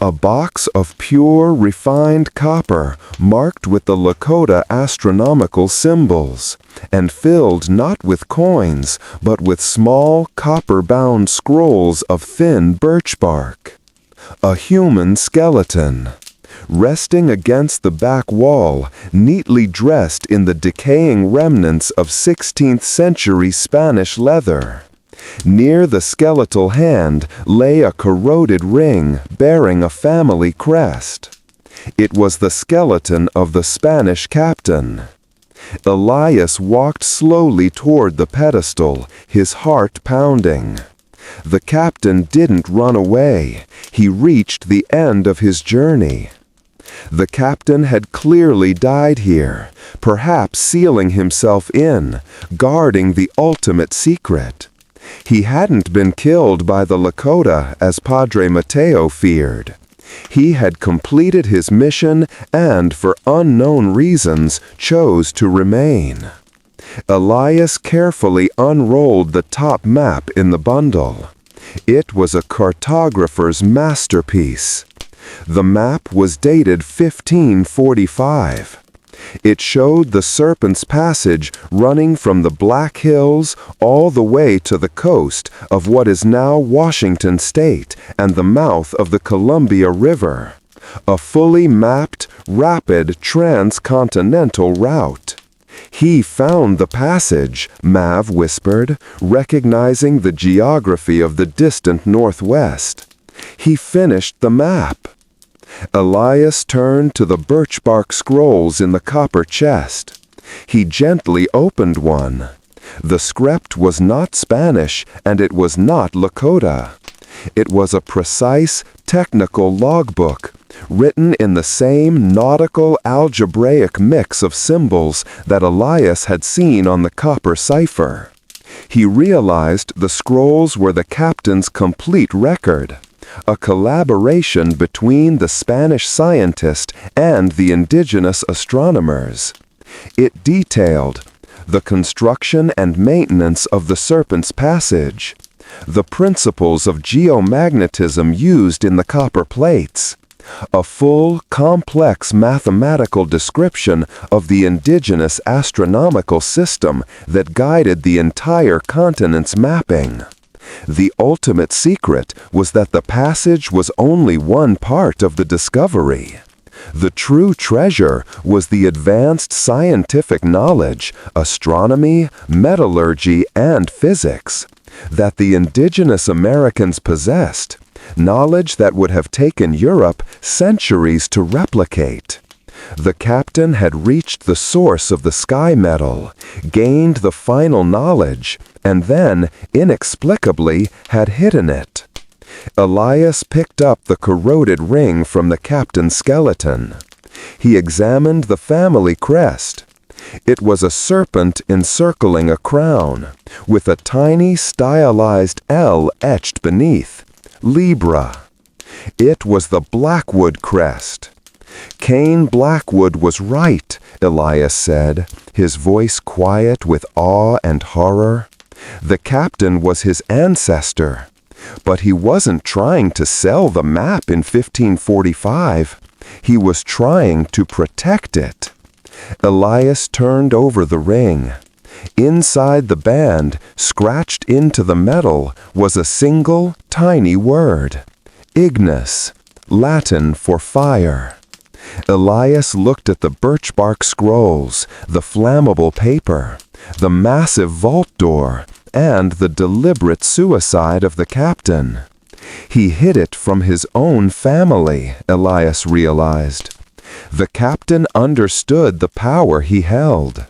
A box of pure, refined copper marked with the Lakota astronomical symbols, and filled not with coins, but with small copper-bound scrolls of thin birch bark. A human skeleton. Resting against the back wall, neatly dressed in the decaying remnants of 16th century Spanish leather. Near the skeletal hand lay a corroded ring bearing a family crest. It was the skeleton of the Spanish captain. Elias walked slowly toward the pedestal, his heart pounding. The captain didn't run away. He reached the end of his journey. The captain had clearly died here, perhaps sealing himself in, guarding the ultimate secret. He hadn't been killed by the Lakota as Padre Mateo feared. He had completed his mission and, for unknown reasons, chose to remain. Elias carefully unrolled the top map in the bundle. It was a cartographer's masterpiece. The map was dated 1545. It showed the Serpent's Passage running from the Black Hills all the way to the coast of what is now Washington State and the mouth of the Columbia River. A fully mapped, rapid transcontinental route. "He found the passage," Mav whispered, recognizing the geography of the distant Northwest. "He finished the map." Elias turned to the birch-bark scrolls in the copper chest. He gently opened one. The script was not Spanish, and it was not Lakota. It was a precise, technical logbook, written in the same nautical algebraic mix of symbols that Elias had seen on the copper cipher. He realized the scrolls were the captain's complete record, a collaboration between the Spanish scientist and the indigenous astronomers. It detailed the construction and maintenance of the Serpent's Passage, the principles of geomagnetism used in the copper plates, a full, complex mathematical description of the indigenous astronomical system that guided the entire continent's mapping. The ultimate secret was that the passage was only one part of the discovery. The true treasure was the advanced scientific knowledge, astronomy, metallurgy, and physics, that the indigenous Americans possessed, knowledge that would have taken Europe centuries to replicate. The captain had reached the source of the sky metal, gained the final knowledge, and then, inexplicably, had hidden it. Elias picked up the corroded ring from the captain's skeleton. He examined the family crest. It was a serpent encircling a crown, with a tiny stylized L etched beneath. Libra. It was the Blackwood crest. "Cain Blackwood was right," Elias said, his voice quiet with awe and horror. "The captain was his ancestor. But he wasn't trying to sell the map in 1545. He was trying to protect it." Elias turned over the ring. Inside the band, scratched into the metal, was a single, tiny word. Ignis, Latin for fire. Elias looked at the birch-bark scrolls, the flammable paper, the massive vault door, and the deliberate suicide of the captain. He hid it from his own family, Elias realized. The captain understood the power he held.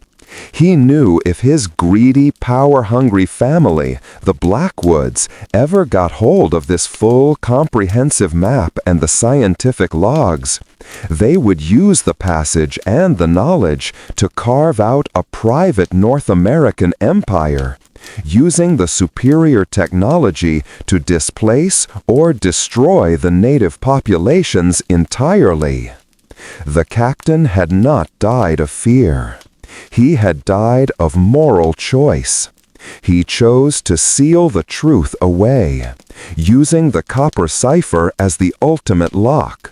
He knew if his greedy, power-hungry family, the Blackwoods, ever got hold of this full, comprehensive map and the scientific logs, they would use the passage and the knowledge to carve out a private North American empire, using the superior technology to displace or destroy the native populations entirely. The captain had not died of fear. He had died of moral choice. He chose to seal the truth away, using the copper cipher as the ultimate lock,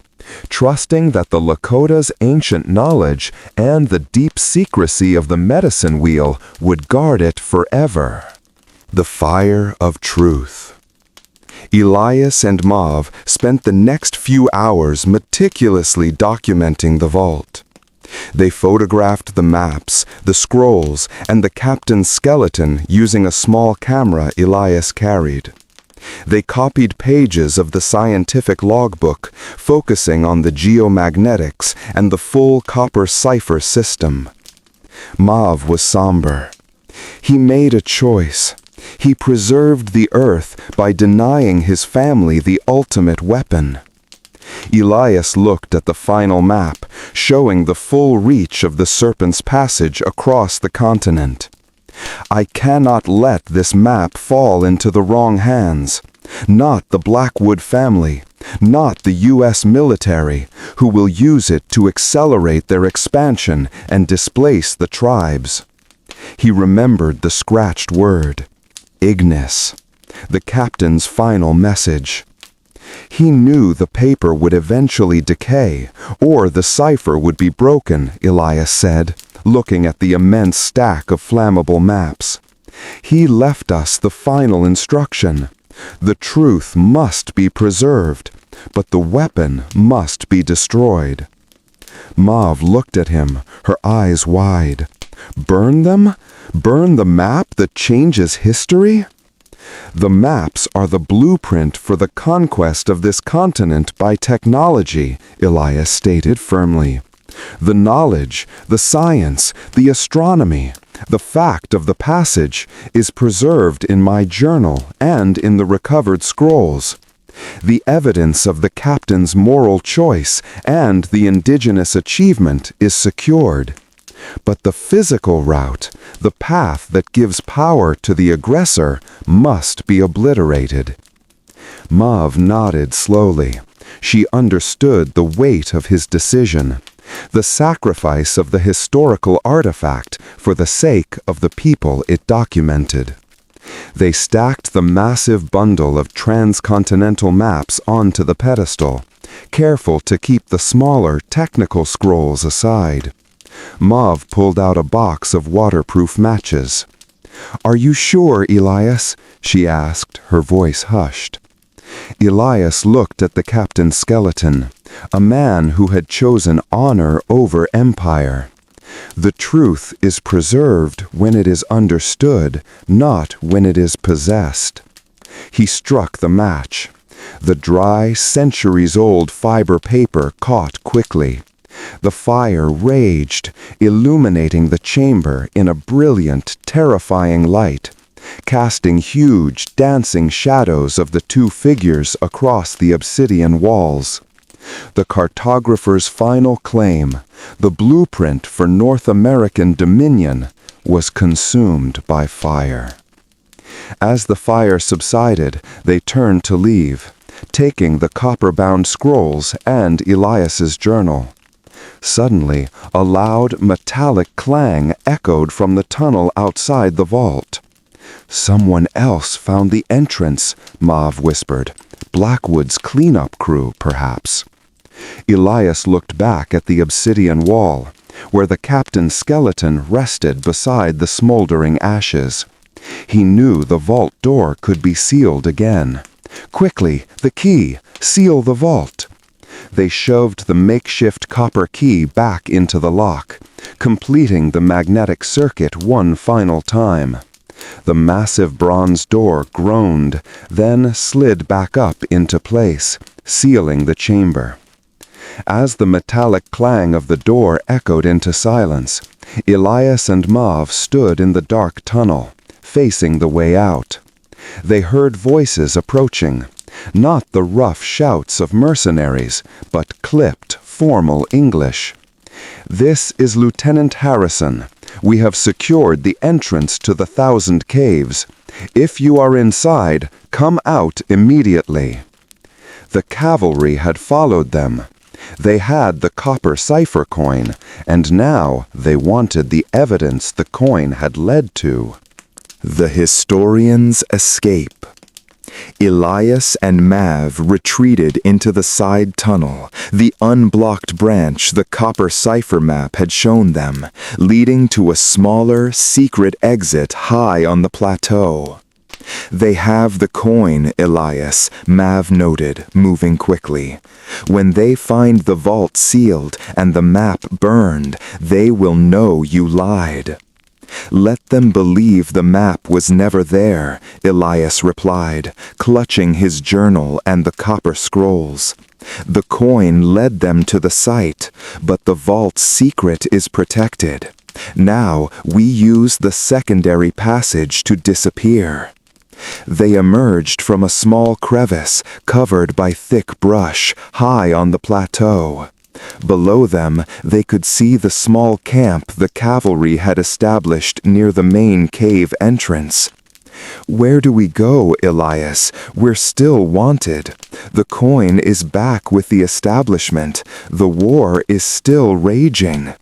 trusting that the Lakota's ancient knowledge and the deep secrecy of the medicine wheel would guard it forever. The fire of truth. Elias and Mav spent the next few hours meticulously documenting the vault. They photographed the maps, the scrolls, and the captain's skeleton using a small camera Elias carried. They copied pages of the scientific logbook, focusing on the geomagnetics and the full copper cipher system. Mav was somber. He made a choice. He preserved the earth by denying his family the ultimate weapon. Elias looked at the final map, showing the full reach of the Serpent's Passage across the continent. "I cannot let this map fall into the wrong hands. Not the Blackwood family, not the U.S. military, who will use it to accelerate their expansion and displace the tribes." He remembered the scratched word. Ignis. The captain's final message. He knew the paper would eventually decay, or the cipher would be broken, Elias said, looking at the immense stack of flammable maps. He left us the final instruction. The truth must be preserved, but the weapon must be destroyed. Mav looked at him, her eyes wide. Burn them? Burn the map that changes history? The maps are the blueprint for the conquest of this continent by technology, Elias stated firmly. The knowledge, the science, the astronomy, the fact of the passage is preserved in my journal and in the recovered scrolls. The evidence of the captain's moral choice and the indigenous achievement is secured. But the physical route, the path that gives power to the aggressor, must be obliterated. Mav nodded slowly. She understood the weight of his decision, the sacrifice of the historical artifact for the sake of the people it documented. They stacked the massive bundle of transcontinental maps onto the pedestal, careful to keep the smaller technical scrolls aside. Mav pulled out a box of waterproof matches. "Are you sure, Elias?" she asked, her voice hushed. Elias looked at the captain's skeleton, a man who had chosen honor over empire. The truth is preserved when it is understood, not when it is possessed. He struck the match. The dry, centuries-old fiber paper caught quickly. The fire raged, illuminating the chamber in a brilliant, terrifying light, casting huge, dancing shadows of the two figures across the obsidian walls. The cartographer's final claim, the blueprint for North American dominion, was consumed by fire. As the fire subsided, they turned to leave, taking the copper-bound scrolls and Elias's journal. Suddenly, a loud, metallic clang echoed from the tunnel outside the vault. "Someone else found the entrance," Mav whispered. "Blackwood's cleanup crew, perhaps." Elias looked back at the obsidian wall, where the captain's skeleton rested beside the smoldering ashes. He knew the vault door could be sealed again. "Quickly, the key! Seal the vault!" They shoved the makeshift copper key back into the lock, completing the magnetic circuit one final time. The massive bronze door groaned, then slid back up into place, sealing the chamber. As the metallic clang of the door echoed into silence, Elias and Mav stood in the dark tunnel, facing the way out. They heard voices approaching, not the rough shouts of mercenaries, but clipped, formal English. "This is Lieutenant Harrison. We have secured the entrance to the 1,000 Caves. If you are inside, come out immediately." The cavalry had followed them. They had the copper cipher coin, and now they wanted the evidence the coin had led to. The historian's escape. Elias and Mav retreated into the side tunnel, the unblocked branch the copper cipher map had shown them, leading to a smaller, secret exit high on the plateau. "They have the coin, Elias," Mav noted, moving quickly. "When they find the vault sealed and the map burned, they will know you lied." "Let them believe the map was never there," Elias replied, clutching his journal and the copper scrolls. "The coin led them to the site, but the vault's secret is protected. Now we use the secondary passage to disappear." They emerged from a small crevice covered by thick brush high on the plateau. Below them, they could see the small camp the cavalry had established near the main cave entrance. "Where do we go, Elias? We're still wanted. The coin is back with the establishment. The war is still raging."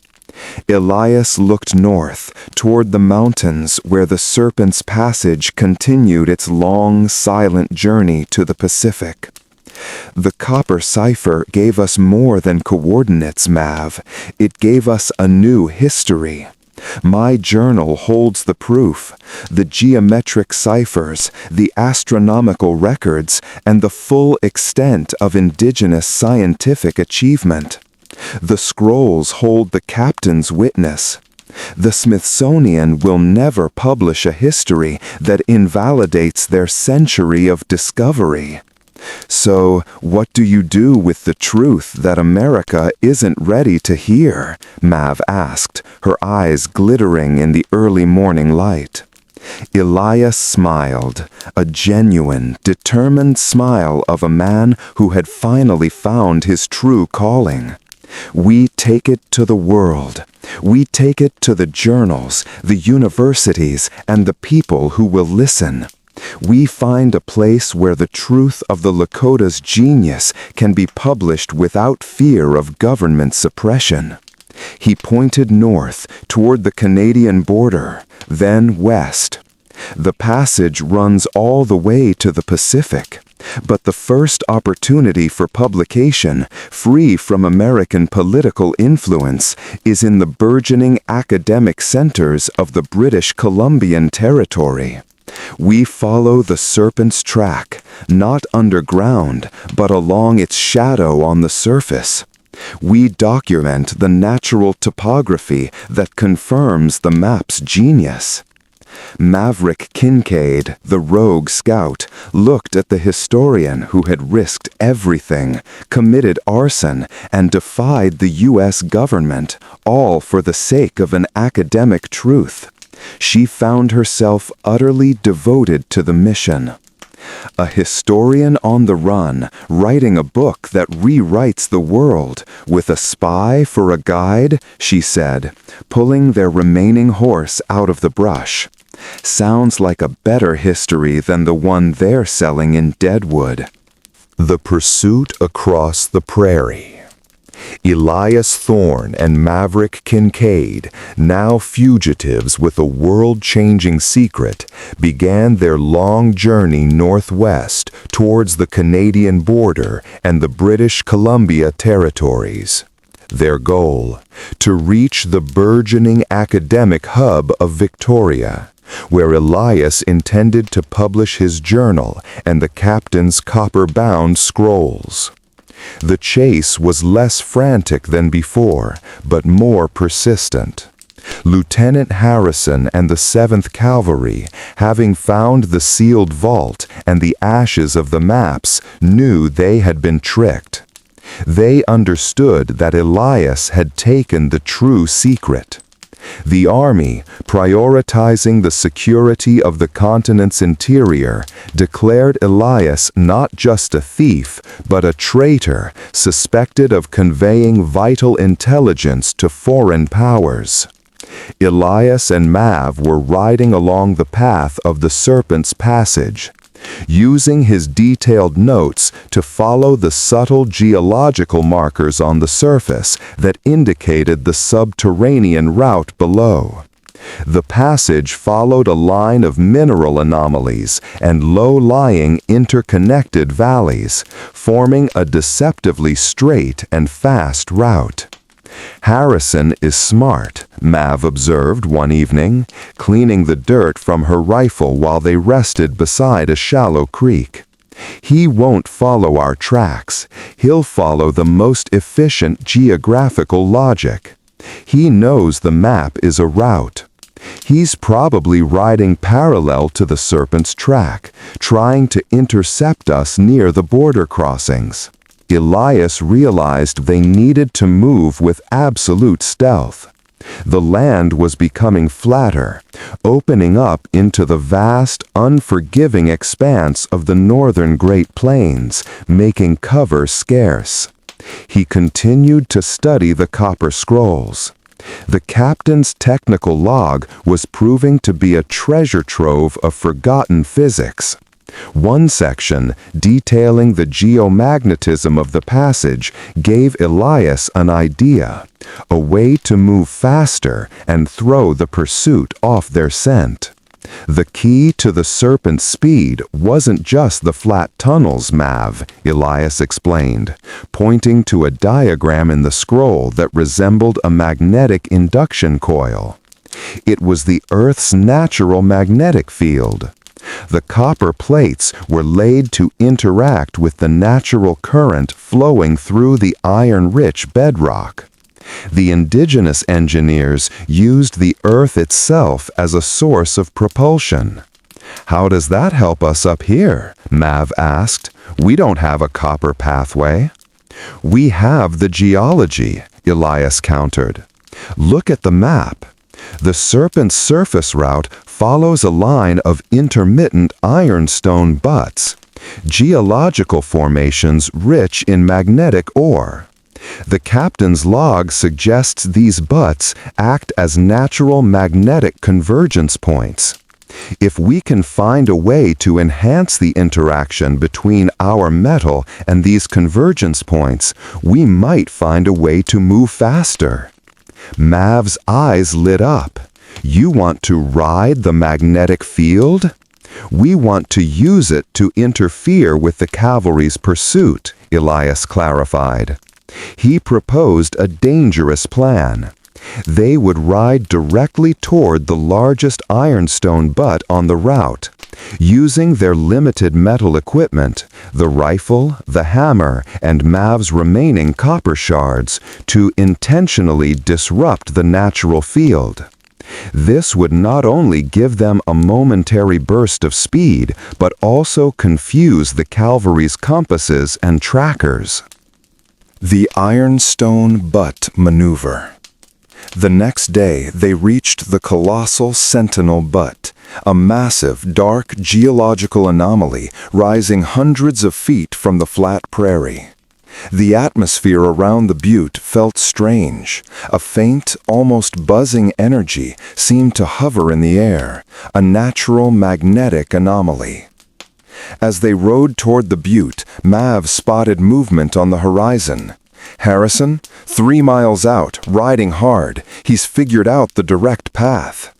Elias looked north, toward the mountains where the Serpent's Passage continued its long, silent journey to the Pacific. The copper cipher gave us more than coordinates, Mav. It gave us a new history. My journal holds the proof, the geometric ciphers, the astronomical records, and the full extent of indigenous scientific achievement. The scrolls hold the captain's witness. The Smithsonian will never publish a history that invalidates their century of discovery. So, what do you do with the truth that America isn't ready to hear? Mav asked, her eyes glittering in the early morning light. Elias smiled, a genuine, determined smile of a man who had finally found his true calling. We take it to the world. We take it to the journals, the universities, and the people who will listen. We find a place where the truth of the Lakota's genius can be published without fear of government suppression. He pointed north, toward the Canadian border, then west. The passage runs all the way to the Pacific, but the first opportunity for publication, free from American political influence, is in the burgeoning academic centers of the British Columbian Territory. We follow the serpent's track, not underground, but along its shadow on the surface. We document the natural topography that confirms the map's genius. Maverick Kincaid, the rogue scout, looked at the historian who had risked everything, committed arson, and defied the U.S. government, all for the sake of an academic truth. She found herself utterly devoted to the mission. A historian on the run, writing a book that rewrites the world, with a spy for a guide, she said, pulling their remaining horse out of the brush. Sounds like a better history than the one they're selling in Deadwood. The Pursuit Across the Prairie. Elias Thorne and Maverick Kincaid, now fugitives with a world-changing secret, began their long journey northwest towards the Canadian border and the British Columbia territories. Their goal: to reach the burgeoning academic hub of Victoria, where Elias intended to publish his journal and the captain's copper-bound scrolls. The chase was less frantic than before, but more persistent. Lieutenant Harrison and the 7th Cavalry, having found the sealed vault and the ashes of the maps, knew they had been tricked. They understood that Elias had taken the true secret. The army, prioritizing the security of the continent's interior, declared Elias not just a thief, but a traitor, suspected of conveying vital intelligence to foreign powers. Elias and Mav were riding along the path of the Serpent's Passage, using his detailed notes to follow the subtle geological markers on the surface that indicated the subterranean route below. The passage followed a line of mineral anomalies and low-lying interconnected valleys, forming a deceptively straight and fast route. Harrison is smart, Mav observed one evening, cleaning the dirt from her rifle while they rested beside a shallow creek. He won't follow our tracks. He'll follow the most efficient geographical logic. He knows the map is a route. He's probably riding parallel to the Serpent's track, trying to intercept us near the border crossings. Elias realized they needed to move with absolute stealth. The land was becoming flatter, opening up into the vast, unforgiving expanse of the northern Great Plains, making cover scarce. He continued to study the copper scrolls. The captain's technical log was proving to be a treasure trove of forgotten physics. One section, detailing the geomagnetism of the passage, gave Elias an idea, a way to move faster and throw the pursuit off their scent. The key to the serpent's speed wasn't just the flat tunnels, Mav, Elias explained, pointing to a diagram in the scroll that resembled a magnetic induction coil. It was the Earth's natural magnetic field. The copper plates were laid to interact with the natural current flowing through the iron-rich bedrock. The indigenous engineers used the Earth itself as a source of propulsion. "How does that help us up here?" Mav asked. "We don't have a copper pathway." "We have the geology," Elias countered. "Look at the map. The serpent's surface route follows a line of intermittent ironstone butts, geological formations rich in magnetic ore. The captain's log suggests these butts act as natural magnetic convergence points. If we can find a way to enhance the interaction between our metal and these convergence points, we might find a way to move faster." Mav's eyes lit up. "You want to ride the magnetic field?" "We want to use it to interfere with the cavalry's pursuit," Elias clarified. He proposed a dangerous plan. They would ride directly toward the largest ironstone butt on the route, using their limited metal equipment, the rifle, the hammer, and Mav's remaining copper shards, to intentionally disrupt the natural field. This would not only give them a momentary burst of speed, but also confuse the cavalry's compasses and trackers. The Ironstone Butt Maneuver. The next day, they reached the colossal Sentinel Butt, a massive, dark geological anomaly rising hundreds of feet from the flat prairie. The atmosphere around the butte felt strange. A faint, almost buzzing energy seemed to hover in the air, a natural magnetic anomaly. As they rode toward the butte, Mav spotted movement on the horizon. "Harrison, 3 miles out, riding hard. He's figured out the direct path."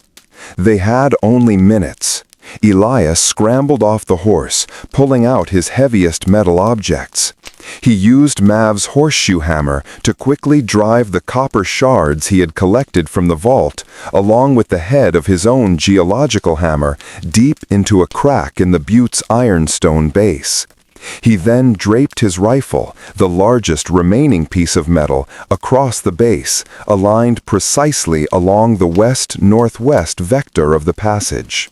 They had only minutes. Elias scrambled off the horse, pulling out his heaviest metal objects. He used Mav's horseshoe hammer to quickly drive the copper shards he had collected from the vault, along with the head of his own geological hammer, deep into a crack in the butte's ironstone base. He then draped his rifle, the largest remaining piece of metal, across the base, aligned precisely along the west-northwest vector of the passage.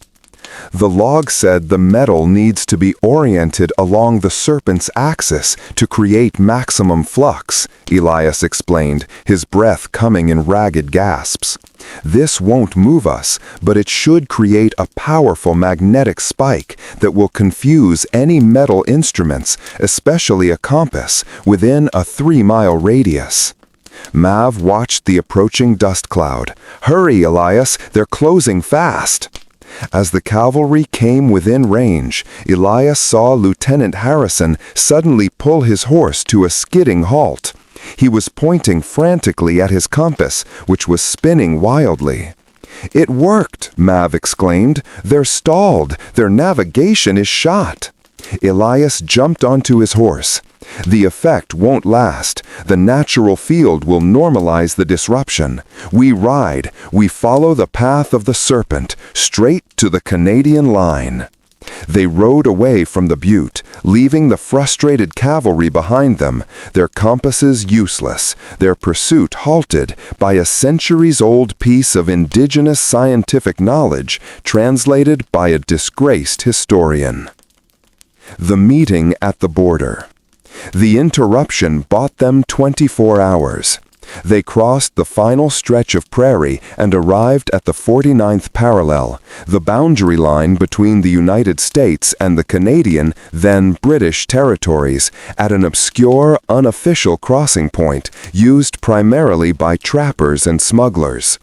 The log said the metal needs to be oriented along the serpent's axis to create maximum flux, Elias explained, his breath coming in ragged gasps. "This won't move us, but it should create a powerful magnetic spike that will confuse any metal instruments, especially a compass, within a 3-mile radius." Mav watched the approaching dust cloud. "Hurry, Elias, they're closing fast." As the cavalry came within range, Elias saw Lieutenant Harrison suddenly pull his horse to a skidding halt. He was pointing frantically at his compass, which was spinning wildly. "It worked!" Mav exclaimed. "They're stalled! Their navigation is shot!" Elias jumped onto his horse. "The effect won't last. The natural field will normalize the disruption. We ride. We follow the path of the serpent, straight to the Canadian line." They rode away from the butte, leaving the frustrated cavalry behind them, their compasses useless, their pursuit halted by a centuries-old piece of indigenous scientific knowledge translated by a disgraced historian. The meeting at the border. The interruption bought them 24 hours. They crossed the final stretch of prairie and arrived at the 49th parallel, the boundary line between the United States and the Canadian, then British territories, at an obscure, unofficial crossing point used primarily by trappers and smugglers.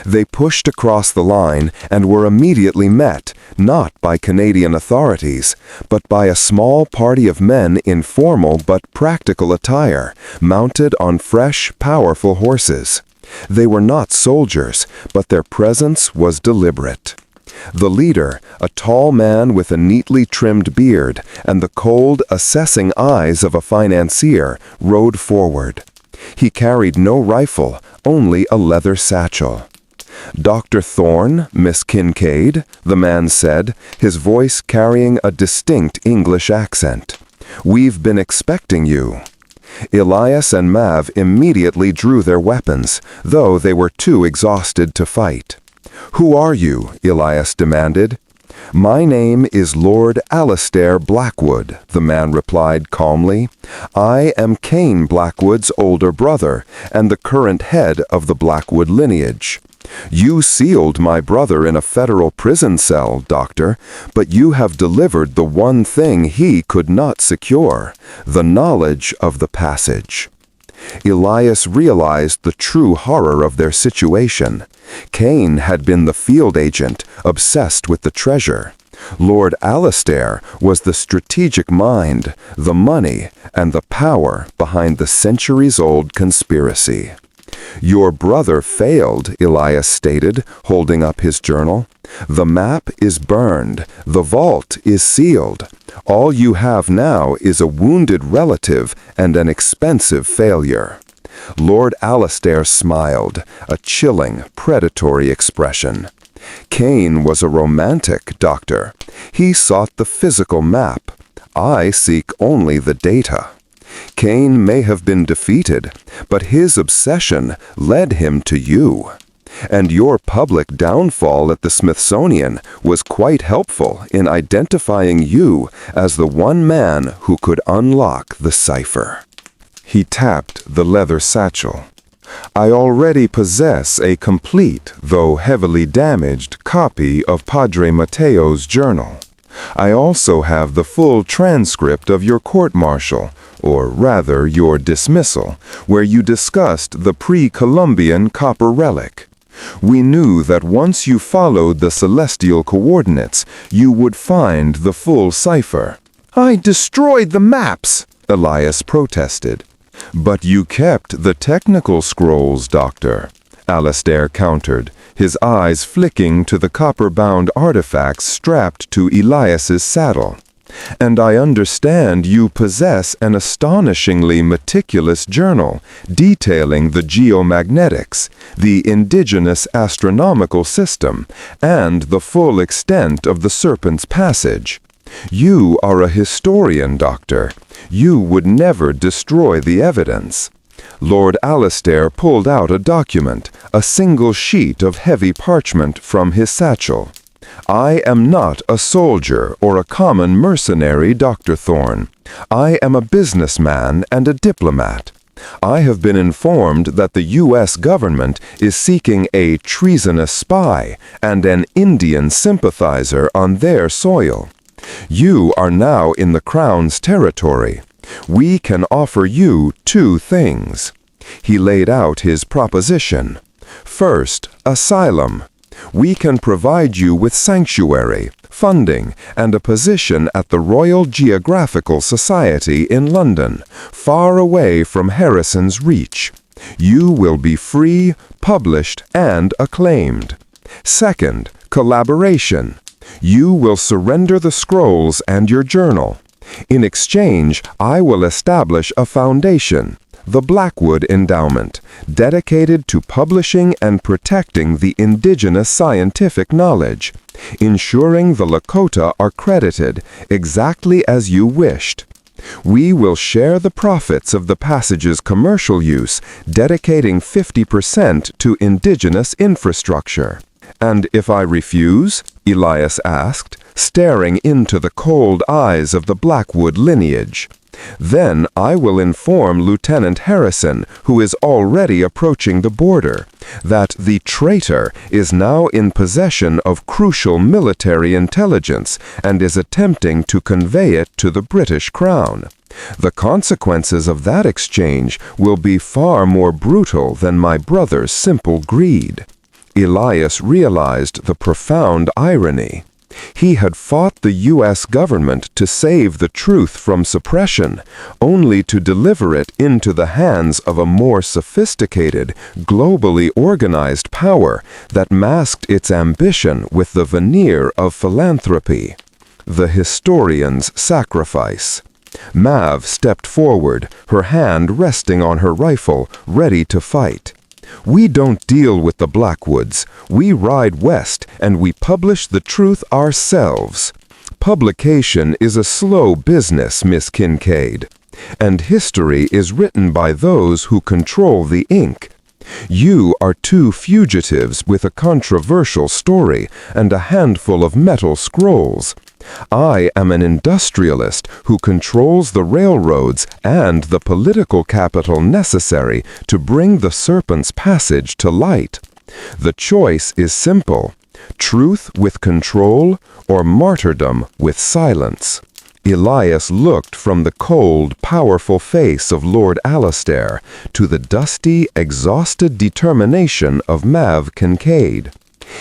They pushed across the line and were immediately met, not by Canadian authorities, but by a small party of men in formal but practical attire, mounted on fresh, powerful horses. They were not soldiers, but their presence was deliberate. The leader, a tall man with a neatly trimmed beard and the cold, assessing eyes of a financier, rode forward. He carried no rifle, only a leather satchel. "Dr. Thorne, Miss Kincaid," the man said, his voice carrying a distinct English accent. "We've been expecting you." Elias and Mav immediately drew their weapons, though they were too exhausted to fight. "Who are you?" Elias demanded. "My name is Lord Alastair Blackwood," the man replied calmly. "I am Cain Blackwood's older brother and the current head of the Blackwood lineage. You sealed my brother in a federal prison cell, Doctor, but you have delivered the one thing he could not secure, the knowledge of the passage." Elias realized the true horror of their situation. Cain had been the field agent, obsessed with the treasure. Lord Alastair was the strategic mind, the money, and the power behind the centuries-old conspiracy. "Your brother failed," Elias stated, holding up his journal. "The map is burned. The vault is sealed. All you have now is a wounded relative and an expensive failure." Lord Alastair smiled, a chilling, predatory expression. "Cain was a romantic, Doctor. He sought the physical map. I seek only the data. Cain may have been defeated, but his obsession led him to you. And your public downfall at the Smithsonian was quite helpful in identifying you as the one man who could unlock the cipher." He tapped the leather satchel. "I already possess a complete, though heavily damaged, copy of Padre Mateo's journal. I also have the full transcript of your court-martial, or rather your dismissal, where you discussed the pre-Columbian copper relic. We knew that once you followed the celestial coordinates, you would find the full cipher." "I destroyed the maps!" Elias protested. "But you kept the technical scrolls, Doctor," Alastair countered, his eyes flicking to the copper-bound artifacts strapped to Elias's saddle. "And I understand you possess an astonishingly meticulous journal detailing the geomagnetics, the indigenous astronomical system, and the full extent of the Serpent's Passage. You are a historian, Doctor. You would never destroy the evidence." Lord Alastair pulled out a document, a single sheet of heavy parchment from his satchel. "I am not a soldier or a common mercenary, Dr. Thorne. I am a businessman and a diplomat. I have been informed that the U.S. government is seeking a treasonous spy and an Indian sympathizer on their soil. You are now in the Crown's territory. We can offer you two things." He laid out his proposition. "First, asylum. We can provide you with sanctuary, funding, and a position at the Royal Geographical Society in London, far away from Harrison's reach. You will be free, published, and acclaimed. Second, collaboration. You will surrender the scrolls and your journal. In exchange, I will establish a foundation, the Blackwood Endowment, dedicated to publishing and protecting the indigenous scientific knowledge, ensuring the Lakota are credited exactly as you wished. We will share the profits of the passage's commercial use, dedicating 50% to indigenous infrastructure." "And if I refuse?" Elias asked, staring into the cold eyes of the Blackwood lineage. "Then I will inform Lieutenant Harrison, who is already approaching the border, that the traitor is now in possession of crucial military intelligence and is attempting to convey it to the British Crown. The consequences of that exchange will be far more brutal than my brother's simple greed." Elias realized the profound irony. He had fought the U.S. government to save the truth from suppression, only to deliver it into the hands of a more sophisticated, globally organized power that masked its ambition with the veneer of philanthropy. The historian's sacrifice. Mav stepped forward, her hand resting on her rifle, ready to fight. We don't deal with the Blackwoods. We ride west, and we publish the truth ourselves. Publication is a slow business, Miss Kincaid, and history is written by those who control the ink. You are two fugitives with a controversial story and a handful of metal scrolls. I am an industrialist who controls the railroads and the political capital necessary to bring the serpent's passage to light. The choice is simple: truth with control or martyrdom with silence. Elias looked from the cold, powerful face of Lord Alastair to the dusty, exhausted determination of Mav Kincaid.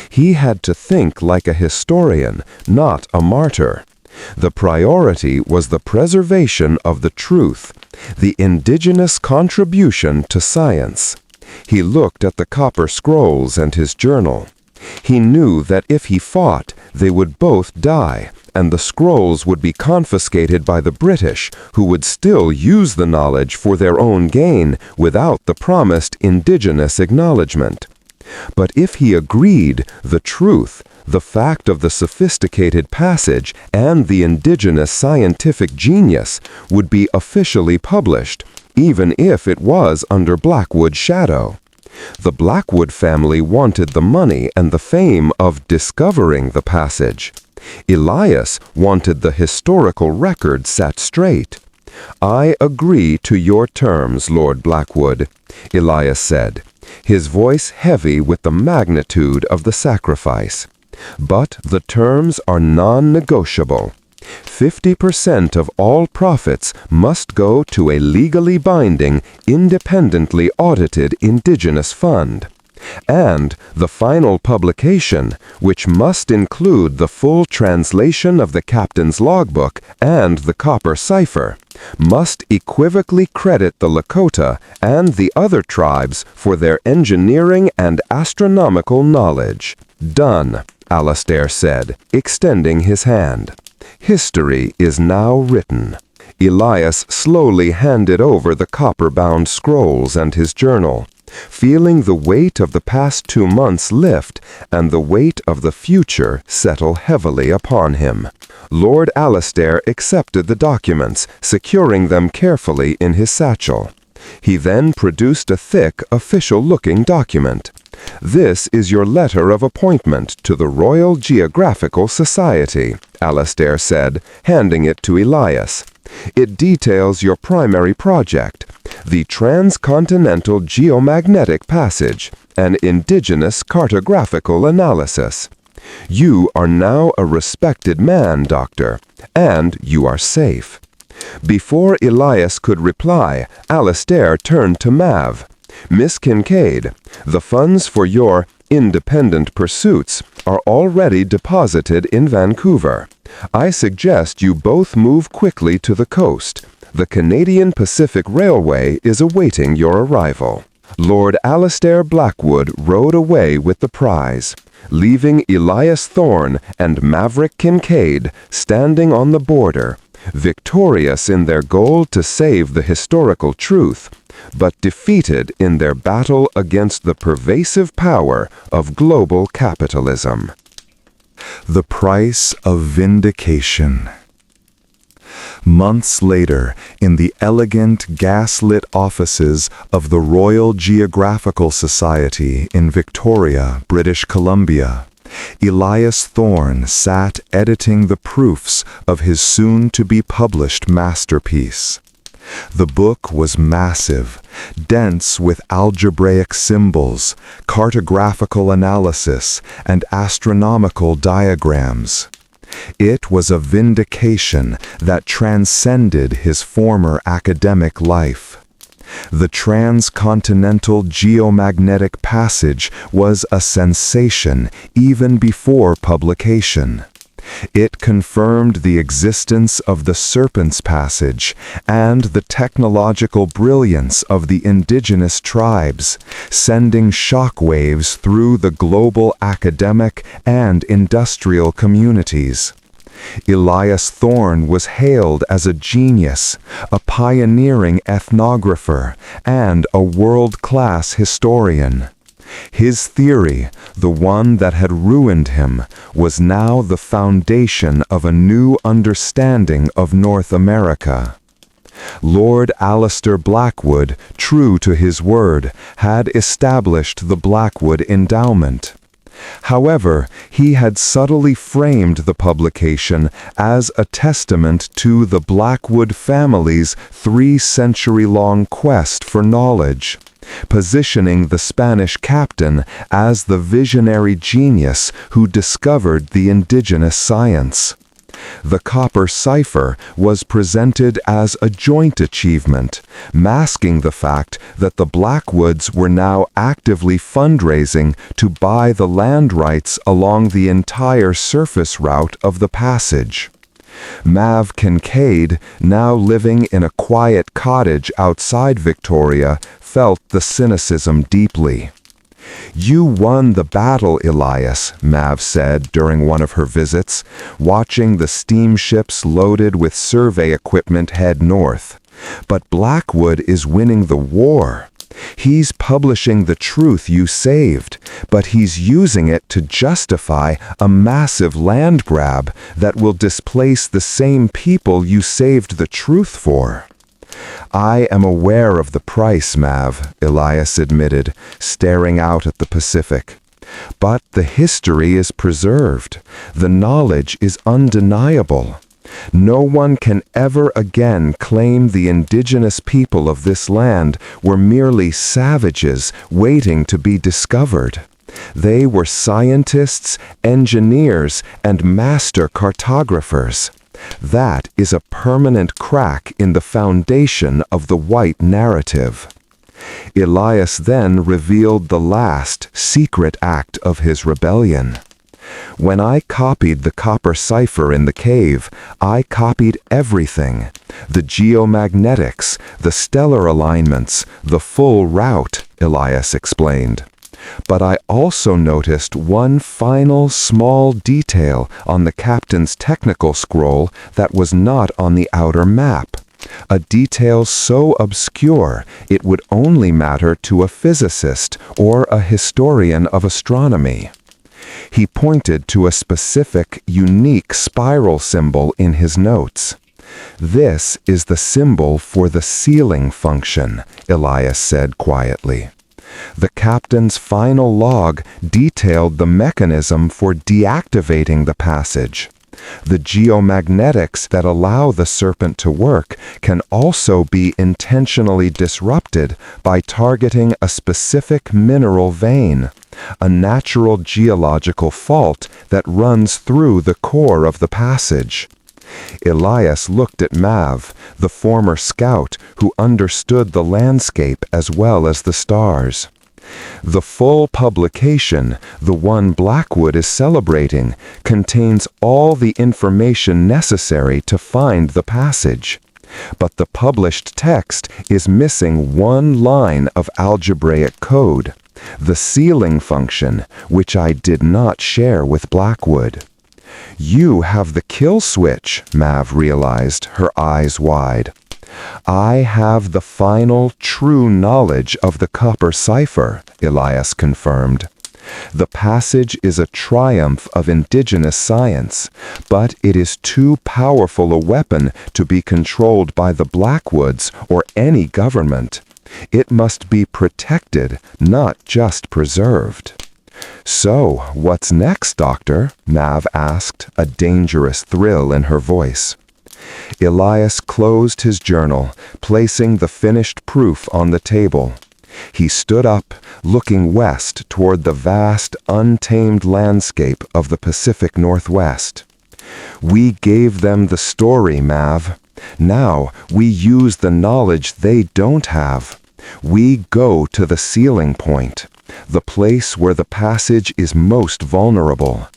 He had to think like a historian, not a martyr. The priority was the preservation of the truth, the indigenous contribution to science. He looked at the copper scrolls and his journal. He knew that if he fought, they would both die, and the scrolls would be confiscated by the British, who would still use the knowledge for their own gain without the promised indigenous acknowledgement. But if he agreed, the truth, the fact of the sophisticated passage and the indigenous scientific genius would be officially published, even if it was under Blackwood's shadow. The Blackwood family wanted the money and the fame of discovering the passage. Elias wanted the historical record set straight. "I agree to your terms, Lord Blackwood," Elias said, his voice heavy with the magnitude of the sacrifice. "But the terms are non-negotiable. 50% of all profits must go to a legally binding, independently audited indigenous fund. And the final publication, which must include the full translation of the captain's logbook and the copper cipher, must equivocally credit the Lakota and the other tribes for their engineering and astronomical knowledge." "Done," Alastair said, extending his hand. "History is now written." Elias slowly handed over the copper-bound scrolls and his journal, feeling the weight of the past 2 months lift and the weight of the future settle heavily upon him. Lord Alastair accepted the documents, securing them carefully in his satchel. He then produced a thick, official-looking document. "This is your letter of appointment to the Royal Geographical Society," Alastair said, handing it to Elias. "It details your primary project, the Transcontinental Geomagnetic Passage, an indigenous cartographical analysis. You are now a respected man, Doctor, and you are safe." Before Elias could reply, Alastair turned to Mav. "Miss Kincaid, the funds for your independent pursuits are already deposited in Vancouver. I suggest you both move quickly to the coast. The Canadian Pacific Railway is awaiting your arrival." Lord Alastair Blackwood rode away with the prize, leaving Elias Thorne and Maverick Kincaid standing on the border, victorious in their goal to save the historical truth, but defeated in their battle against the pervasive power of global capitalism. The price of vindication. Months later, in the elegant gas-lit offices of the Royal Geographical Society in Victoria, British Columbia, Elias Thorne sat editing the proofs of his soon-to-be-published masterpiece. The book was massive, dense with algebraic symbols, cartographical analysis, and astronomical diagrams. It was a vindication that transcended his former academic life. The Transcontinental Geomagnetic Passage was a sensation even before publication. It confirmed the existence of the Serpent's Passage and the technological brilliance of the indigenous tribes, sending shockwaves through the global academic and industrial communities. Elias Thorne was hailed as a genius, a pioneering ethnographer, and a world-class historian. His theory, the one that had ruined him, was now the foundation of a new understanding of North America. Lord Alistair Blackwood, true to his word, had established the Blackwood Endowment. However, he had subtly framed the publication as a testament to the Blackwood family's 3-century-long quest for knowledge, positioning the Spanish captain as the visionary genius who discovered the indigenous science. The copper cipher was presented as a joint achievement, masking the fact that the Blackwoods were now actively fundraising to buy the land rights along the entire surface route of the passage. Mav Kincaid, now living in a quiet cottage outside Victoria, felt the cynicism deeply. "You won the battle, Elias," Mav said during one of her visits, watching the steamships loaded with survey equipment head north. "But Blackwood is winning the war. He's publishing the truth you saved, but he's using it to justify a massive land grab that will displace the same people you saved the truth for." "I am aware of the price, Mav," Elias admitted, staring out at the Pacific. "But the history is preserved. The knowledge is undeniable. No one can ever again claim the indigenous people of this land were merely savages waiting to be discovered. They were scientists, engineers, and master cartographers. That is a permanent crack in the foundation of the white narrative." Elias then revealed the last, secret act of his rebellion. "When I copied the copper cipher in the cave, I copied everything. The geomagnetics, the stellar alignments, the full route," Elias explained. "But I also noticed one final small detail on the captain's technical scroll that was not on the outer map. A detail so obscure it would only matter to a physicist or a historian of astronomy." He pointed to a specific, unique spiral symbol in his notes. "This is the symbol for the sealing function," Elias said quietly. The captain's final log detailed the mechanism for deactivating the passage. The geomagnetics that allow the serpent to work can also be intentionally disrupted by targeting a specific mineral vein, a natural geological fault that runs through the core of the passage. Elias looked at Mav, the former scout who understood the landscape as well as the stars. "The full publication, the one Blackwood is celebrating, contains all the information necessary to find the passage. But the published text is missing one line of algebraic code, the sealing function, which I did not share with Blackwood." "You have the kill switch," Mav realized, her eyes wide. "I have the final true knowledge of the copper cipher," Elias confirmed. "The passage is a triumph of indigenous science, but it is too powerful a weapon to be controlled by the Blackwoods or any government. It must be protected, not just preserved." "So, what's next, Doctor?" Mav asked, a dangerous thrill in her voice. Elias closed his journal, placing the finished proof on the table. He stood up, looking west toward the vast, untamed landscape of the Pacific Northwest. "We gave them the story, Mav. Now we use the knowledge they don't have. We go to the sealing point, the place where the passage is most vulnerable.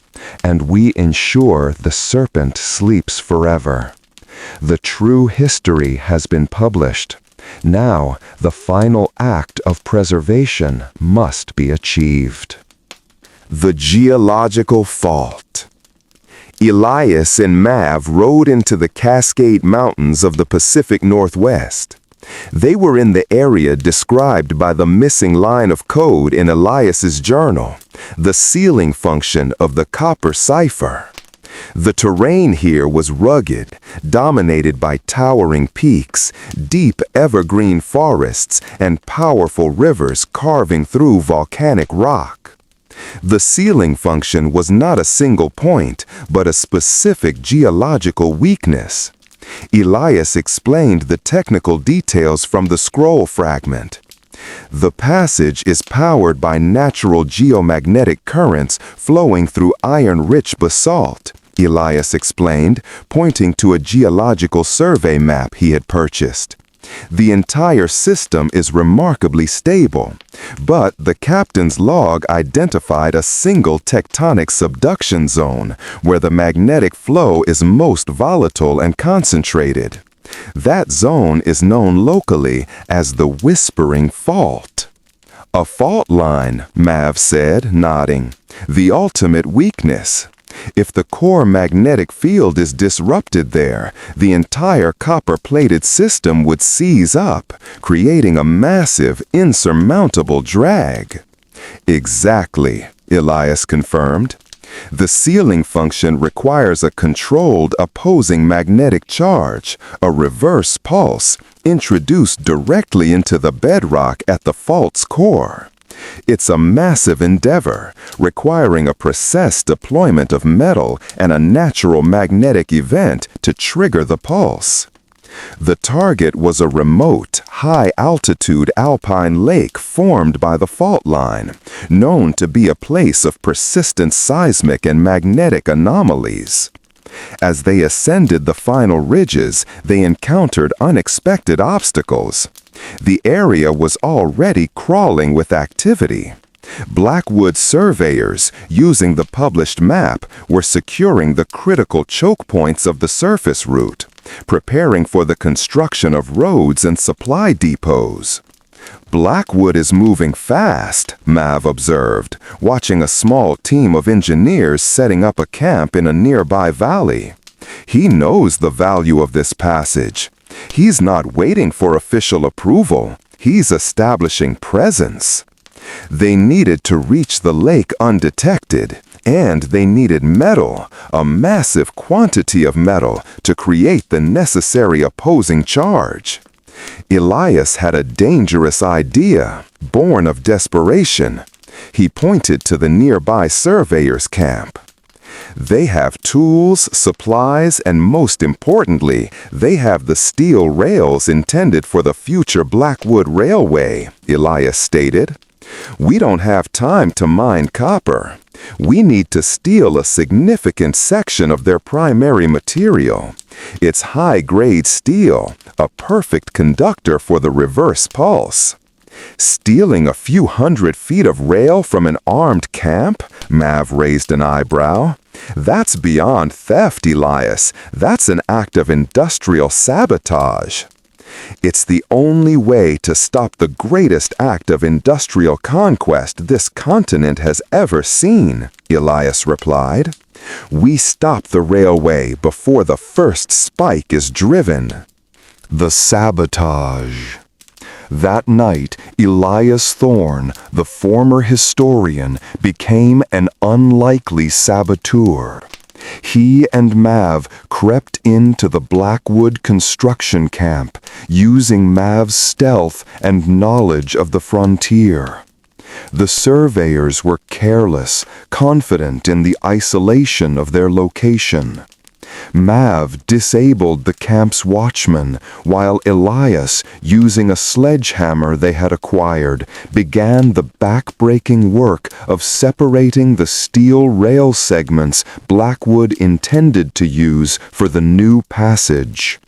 and we ensure the serpent sleeps forever. The true history has been published. Now, the final act of preservation must be achieved. The geological fault. Elias and Mav rode into the Cascade Mountains of the Pacific Northwest. They were in the area described by the missing line of code in Elias's journal, the sealing function of the copper cipher. The terrain here was rugged, dominated by towering peaks, deep evergreen forests, and powerful rivers carving through volcanic rock. The sealing function was not a single point, but a specific geological weakness. Elias explained the technical details from the scroll fragment. The passage is powered by natural geomagnetic currents flowing through iron-rich basalt, Elias explained, pointing to a geological survey map he had purchased. The entire system is remarkably stable, but the captain's log identified a single tectonic subduction zone where the magnetic flow is most volatile and concentrated. That zone is known locally as the Whispering Fault. A fault line, Mav said, nodding. The ultimate weakness. If the core magnetic field is disrupted there, the entire copper-plated system would seize up, creating a massive, insurmountable drag. Exactly, Elias confirmed. The sealing function requires a controlled opposing magnetic charge, a reverse pulse, introduced directly into the bedrock at the fault's core. It's a massive endeavor, requiring a precise deployment of metal and a natural magnetic event to trigger the pulse. The target was a remote, high-altitude alpine lake formed by the fault line, known to be a place of persistent seismic and magnetic anomalies. As they ascended the final ridges, they encountered unexpected obstacles. The area was already crawling with activity. Blackwood surveyors, using the published map, were securing the critical choke points of the surface route, preparing for the construction of roads and supply depots. Blackwood is moving fast, Mav observed, watching a small team of engineers setting up a camp in a nearby valley. He knows the value of this passage. He's not waiting for official approval. He's establishing presence. They needed to reach the lake undetected, and they needed metal, a massive quantity of metal, to create the necessary opposing charge. Elias had a dangerous idea, born of desperation. He pointed to the nearby surveyors' camp. They have tools, supplies, and most importantly, they have the steel rails intended for the future Blackwood Railway, Elias stated. We don't have time to mine copper. We need to steal a significant section of their primary material. It's high-grade steel, a perfect conductor for the reverse pulse. Stealing a few hundred feet of rail from an armed camp? Mav raised an eyebrow. That's beyond theft, Elias. That's an act of industrial sabotage. It's the only way to stop the greatest act of industrial conquest this continent has ever seen, Elias replied. We stop the railway before the first spike is driven. The sabotage. That night, Elias Thorne, the former historian, became an unlikely saboteur. He and Mav crept into the Blackwood construction camp, using Mav's stealth and knowledge of the frontier. The surveyors were careless, confident in the isolation of their location. Mav disabled the camp's watchman, while Elias, using a sledgehammer they had acquired, began the back-breaking work of separating the steel rail segments Blackwood intended to use for the new passage.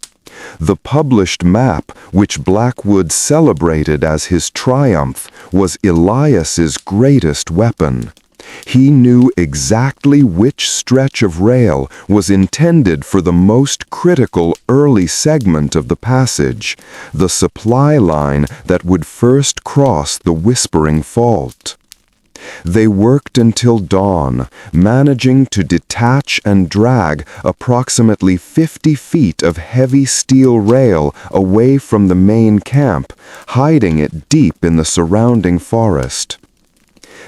The published map, which Blackwood celebrated as his triumph, was Elias's greatest weapon. He knew exactly which stretch of rail was intended for the most critical early segment of the passage, the supply line that would first cross the Whispering Fault. They worked until dawn, managing to detach and drag approximately 50 feet of heavy steel rail away from the main camp, hiding it deep in the surrounding forest.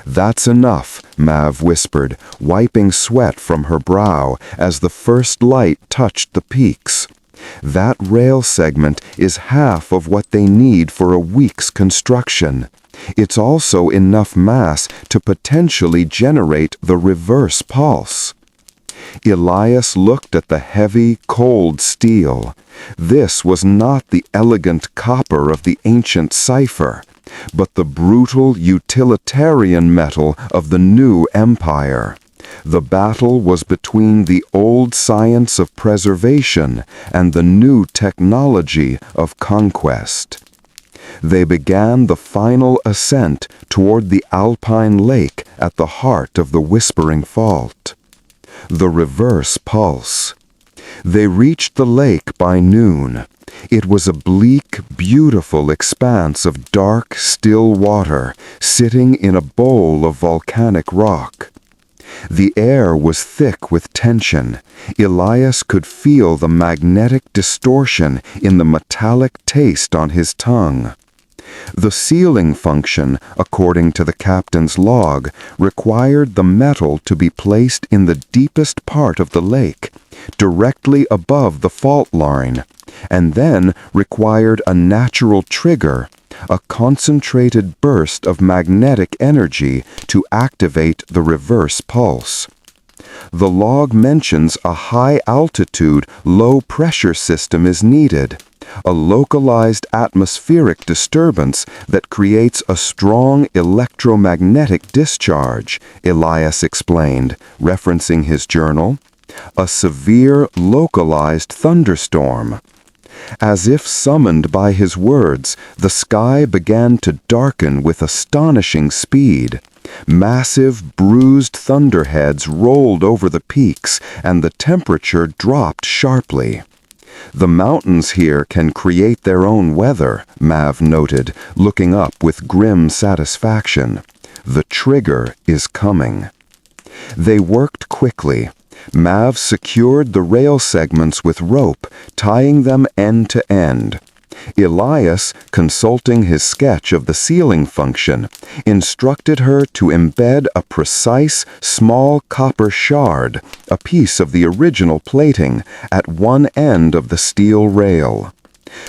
"That's enough," Mav whispered, wiping sweat from her brow as the first light touched the peaks. "That rail segment is half of what they need for a week's construction. It's also enough mass to potentially generate the reverse pulse." Elias looked at the heavy, cold steel. This was not the elegant copper of the ancient cipher, but the brutal utilitarian metal of the new empire. The battle was between the old science of preservation and the new technology of conquest. They began the final ascent toward the alpine lake at the heart of the Whispering Fault. The reverse pulse. They reached the lake by noon. It was a bleak, beautiful expanse of dark, still water, sitting in a bowl of volcanic rock. The air was thick with tension. Elias could feel the magnetic distortion in the metallic taste on his tongue. The sealing function, according to the captain's log, required the metal to be placed in the deepest part of the lake, directly above the fault line, and then required a natural trigger, a concentrated burst of magnetic energy to activate the reverse pulse. The log mentions a high-altitude, low-pressure system is needed, a localized atmospheric disturbance that creates a strong electromagnetic discharge, Elias explained, referencing his journal. A severe, localized thunderstorm. As if summoned by his words, the sky began to darken with astonishing speed. Massive, bruised thunderheads rolled over the peaks, and the temperature dropped sharply. "The mountains here can create their own weather," Mav noted, looking up with grim satisfaction. "The trigger is coming." They worked quickly. Mav secured the rail segments with rope, tying them end to end. Elias, consulting his sketch of the sealing function, instructed her to embed a precise, small copper shard, a piece of the original plating, at one end of the steel rail.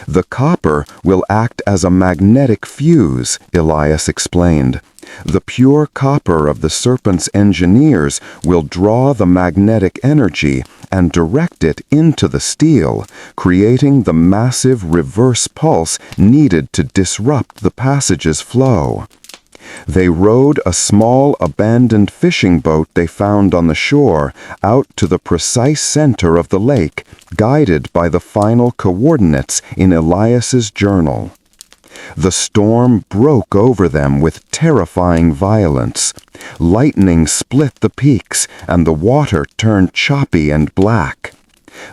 "The copper will act as a magnetic fuse," Elias explained. "The pure copper of the Serpent's engineers will draw the magnetic energy and direct it into the steel, creating the massive reverse pulse needed to disrupt the passage's flow." They rowed a small abandoned fishing boat they found on the shore out to the precise center of the lake, guided by the final coordinates in Elias's journal. The storm broke over them with terrifying violence. Lightning split the peaks, and the water turned choppy and black.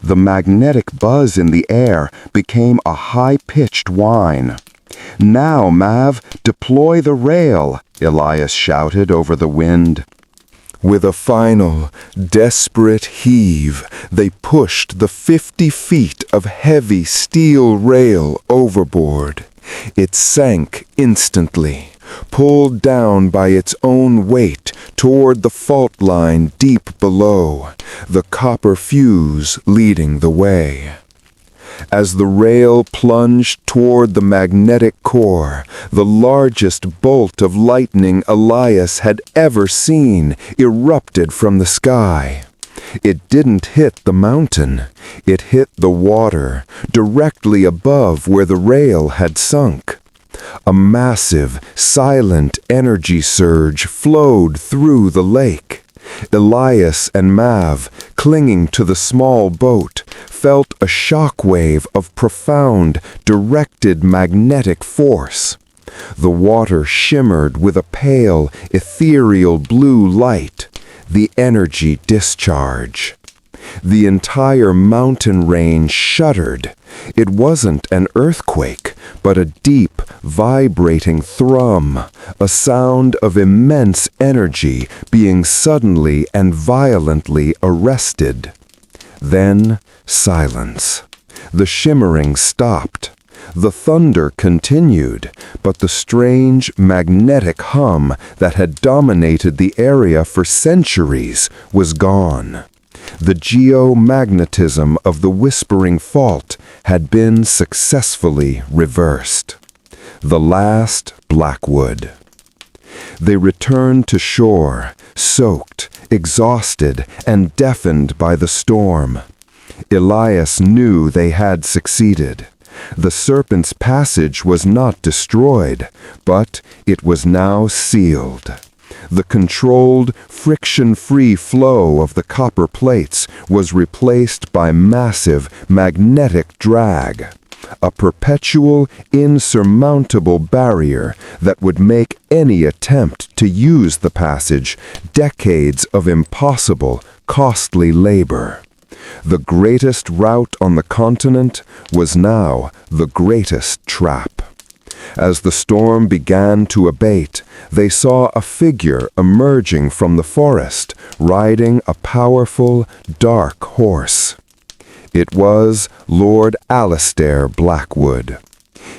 The magnetic buzz in the air became a high-pitched whine. "Now, Mav, deploy the rail," Elias shouted over the wind. With a final, desperate heave, they pushed the 50 feet of heavy steel rail overboard. It sank instantly, pulled down by its own weight toward the fault line deep below, the copper fuse leading the way. As the rail plunged toward the magnetic core, the largest bolt of lightning Elias had ever seen erupted from the sky. It didn't hit the mountain. It hit the water, directly above where the rail had sunk. A massive, silent energy surge flowed through the lake. Elias and Mav, clinging to the small boat, felt a shock wave of profound, directed magnetic force. The water shimmered with a pale, ethereal blue light, the energy discharge. The entire mountain range shuddered. It wasn't an earthquake, but a deep, vibrating thrum, a sound of immense energy being suddenly and violently arrested. Then silence. The shimmering stopped. The thunder continued, but the strange, magnetic hum that had dominated the area for centuries was gone. The geomagnetism of the whispering fault had been successfully reversed. The last Blackwood. They returned to shore, soaked, exhausted, and deafened by the storm. Elias knew they had succeeded. The serpent's passage was not destroyed, but it was now sealed. The controlled, friction-free flow of the copper plates was replaced by massive, magnetic drag, a perpetual, insurmountable barrier that would make any attempt to use the passage decades of impossible, costly labor. The greatest route on the continent was now the greatest trap. As the storm began to abate, they saw a figure emerging from the forest, riding a powerful, dark horse. It was Lord Alistair Blackwood.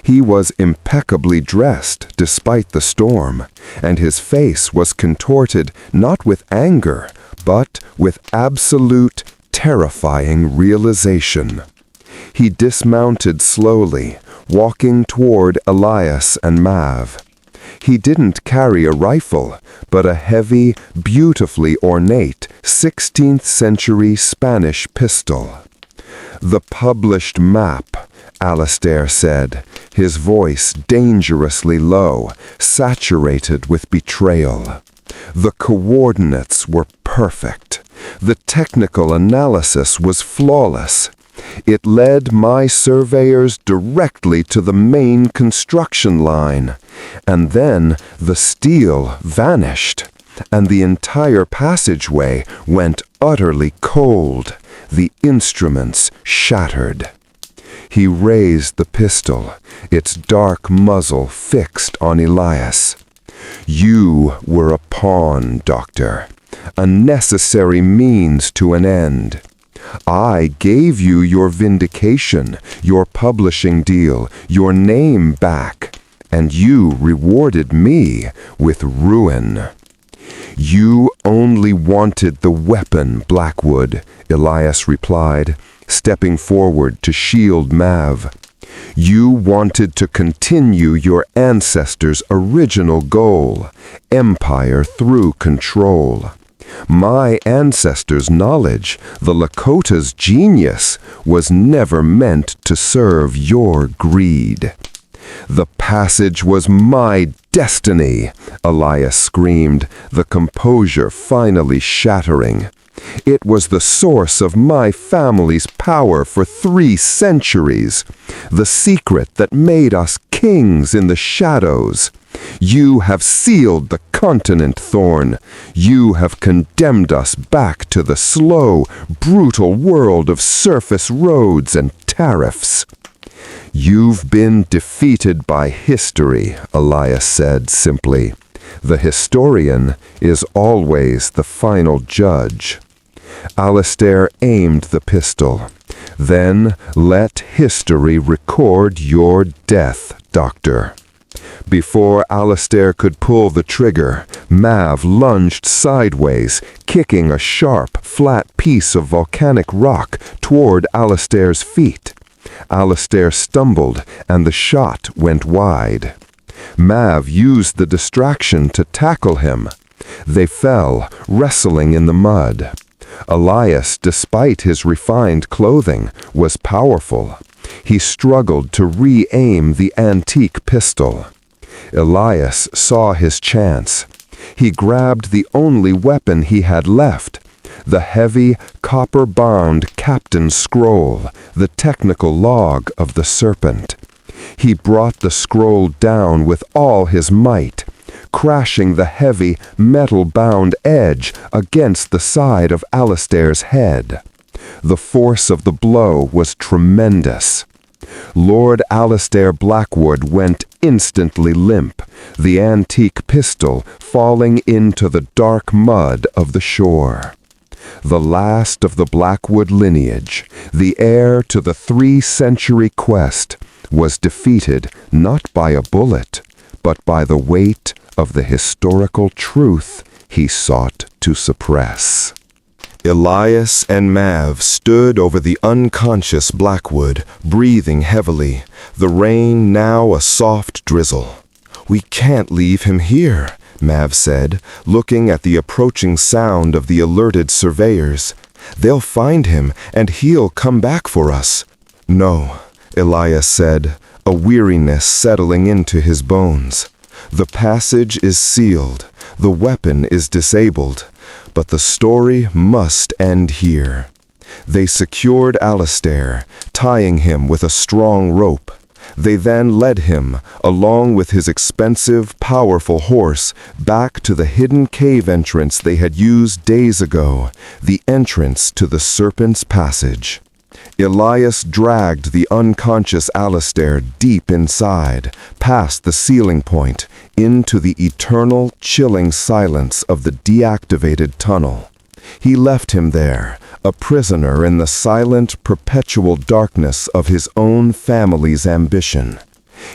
He was impeccably dressed despite the storm, and his face was contorted not with anger, but with absolute, terrifying realization. He dismounted slowly, walking toward Elias and Mav. He didn't carry a rifle, but a heavy, beautifully ornate 16th century Spanish pistol. "The published map," Alistair said, his voice dangerously low, saturated with betrayal. "The coordinates were perfect. The technical analysis was flawless. It led my surveyors directly to the main construction line, and then the steel vanished, and the entire passageway went utterly cold, the instruments shattered." He raised the pistol, its dark muzzle fixed on Elias. "You were a pawn, Doctor, a necessary means to an end. I gave you your vindication, your publishing deal, your name back, and you rewarded me with ruin." "You only wanted the weapon, Blackwood," Elias replied, stepping forward to shield Mav. "You wanted to continue your ancestors' original goal, empire through control. My ancestors' knowledge, the Lakota's genius, was never meant to serve your greed." "The passage was my destiny," Elias screamed, the composure finally shattering. "It was the source of my family's power for 3 centuries, the secret that made us kings in the shadows. You have sealed the continent, Thorn. You have condemned us back to the slow, brutal world of surface roads and tariffs." "You've been defeated by history," Elias said simply. "The historian is always the final judge." Alistair aimed the pistol. "Then let history record your death, Doctor." Before Alistair could pull the trigger, Mav lunged sideways, kicking a sharp, flat piece of volcanic rock toward Alistair's feet. Alistair stumbled, and the shot went wide. Mav used the distraction to tackle him. They fell, wrestling in the mud. Elias, despite his refined clothing, was powerful. He struggled to re-aim the antique pistol. Elias saw his chance. He grabbed the only weapon he had left, the heavy, copper-bound captain's scroll, the technical log of the serpent. He brought the scroll down with all his might, crashing the heavy, metal-bound edge against the side of Alistair's head. The force of the blow was tremendous. Lord Alistair Blackwood went instantly limp, the antique pistol falling into the dark mud of the shore. The last of the Blackwood lineage, the heir to the 3-century quest, was defeated not by a bullet, but by the weight of the historical truth he sought to suppress. Elias and Mav stood over the unconscious Blackwood, breathing heavily, the rain now a soft drizzle. "We can't leave him here," Mav said, looking at the approaching sound of the alerted surveyors. "They'll find him, and he'll come back for us." "No," Elias said, a weariness settling into his bones. "The passage is sealed, the weapon is disabled, but the story must end here." They secured Alistair, tying him with a strong rope. They then led him, along with his expensive, powerful horse, back to the hidden cave entrance they had used days ago, the entrance to the Serpent's Passage. Elias dragged the unconscious Alistair deep inside, past the ceiling point, into the eternal, chilling silence of the deactivated tunnel. He left him there, a prisoner in the silent, perpetual darkness of his own family's ambition.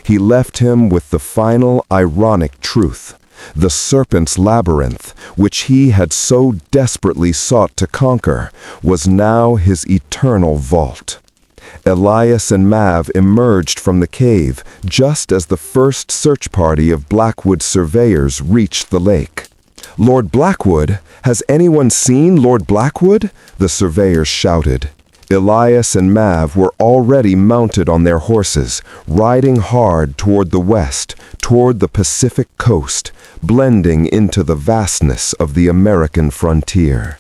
He left him with the final, ironic truth. The serpent's labyrinth, which he had so desperately sought to conquer, was now his eternal vault. Elias and Mav emerged from the cave just as the first search party of Blackwood surveyors reached the lake. "Lord Blackwood? Has anyone seen Lord Blackwood?" the surveyors shouted. Elias and Mav were already mounted on their horses, riding hard toward the west, toward the Pacific coast, blending into the vastness of the American frontier.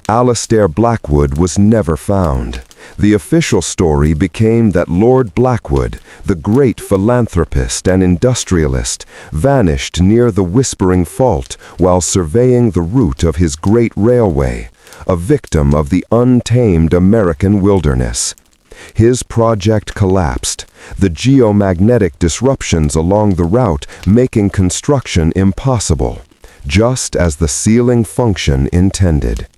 Alistair Blackwood was never found. The official story became that Lord Blackwood, the great philanthropist and industrialist, vanished near the Whispering Fault while surveying the route of his great railway, a victim of the untamed American wilderness. His project collapsed, the geomagnetic disruptions along the route making construction impossible, just as the sealing function intended.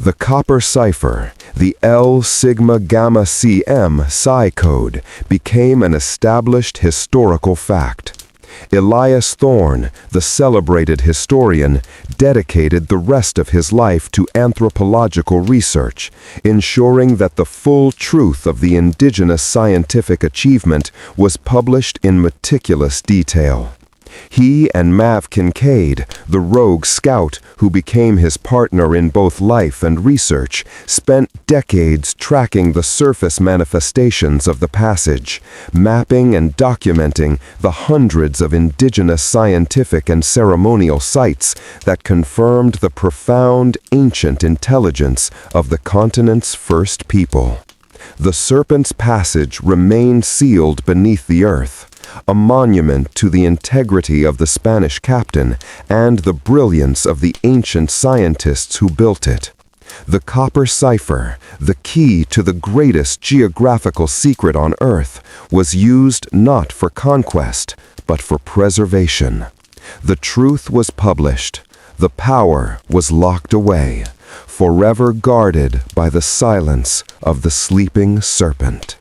The copper cipher, the L Sigma Gamma CM Psi code, became an established historical fact. Elias Thorne, the celebrated historian, dedicated the rest of his life to anthropological research, ensuring that the full truth of the indigenous scientific achievement was published in meticulous detail. He and Mav Kincaid, the rogue scout who became his partner in both life and research, spent decades tracking the surface manifestations of the passage, mapping and documenting the hundreds of indigenous scientific and ceremonial sites that confirmed the profound ancient intelligence of the continent's first people. The Serpent's Passage remained sealed beneath the earth, a monument to the integrity of the Spanish captain and the brilliance of the ancient scientists who built it. The copper cipher, the key to the greatest geographical secret on Earth, was used not for conquest, but for preservation. The truth was published, the power was locked away, forever guarded by the silence of the sleeping serpent.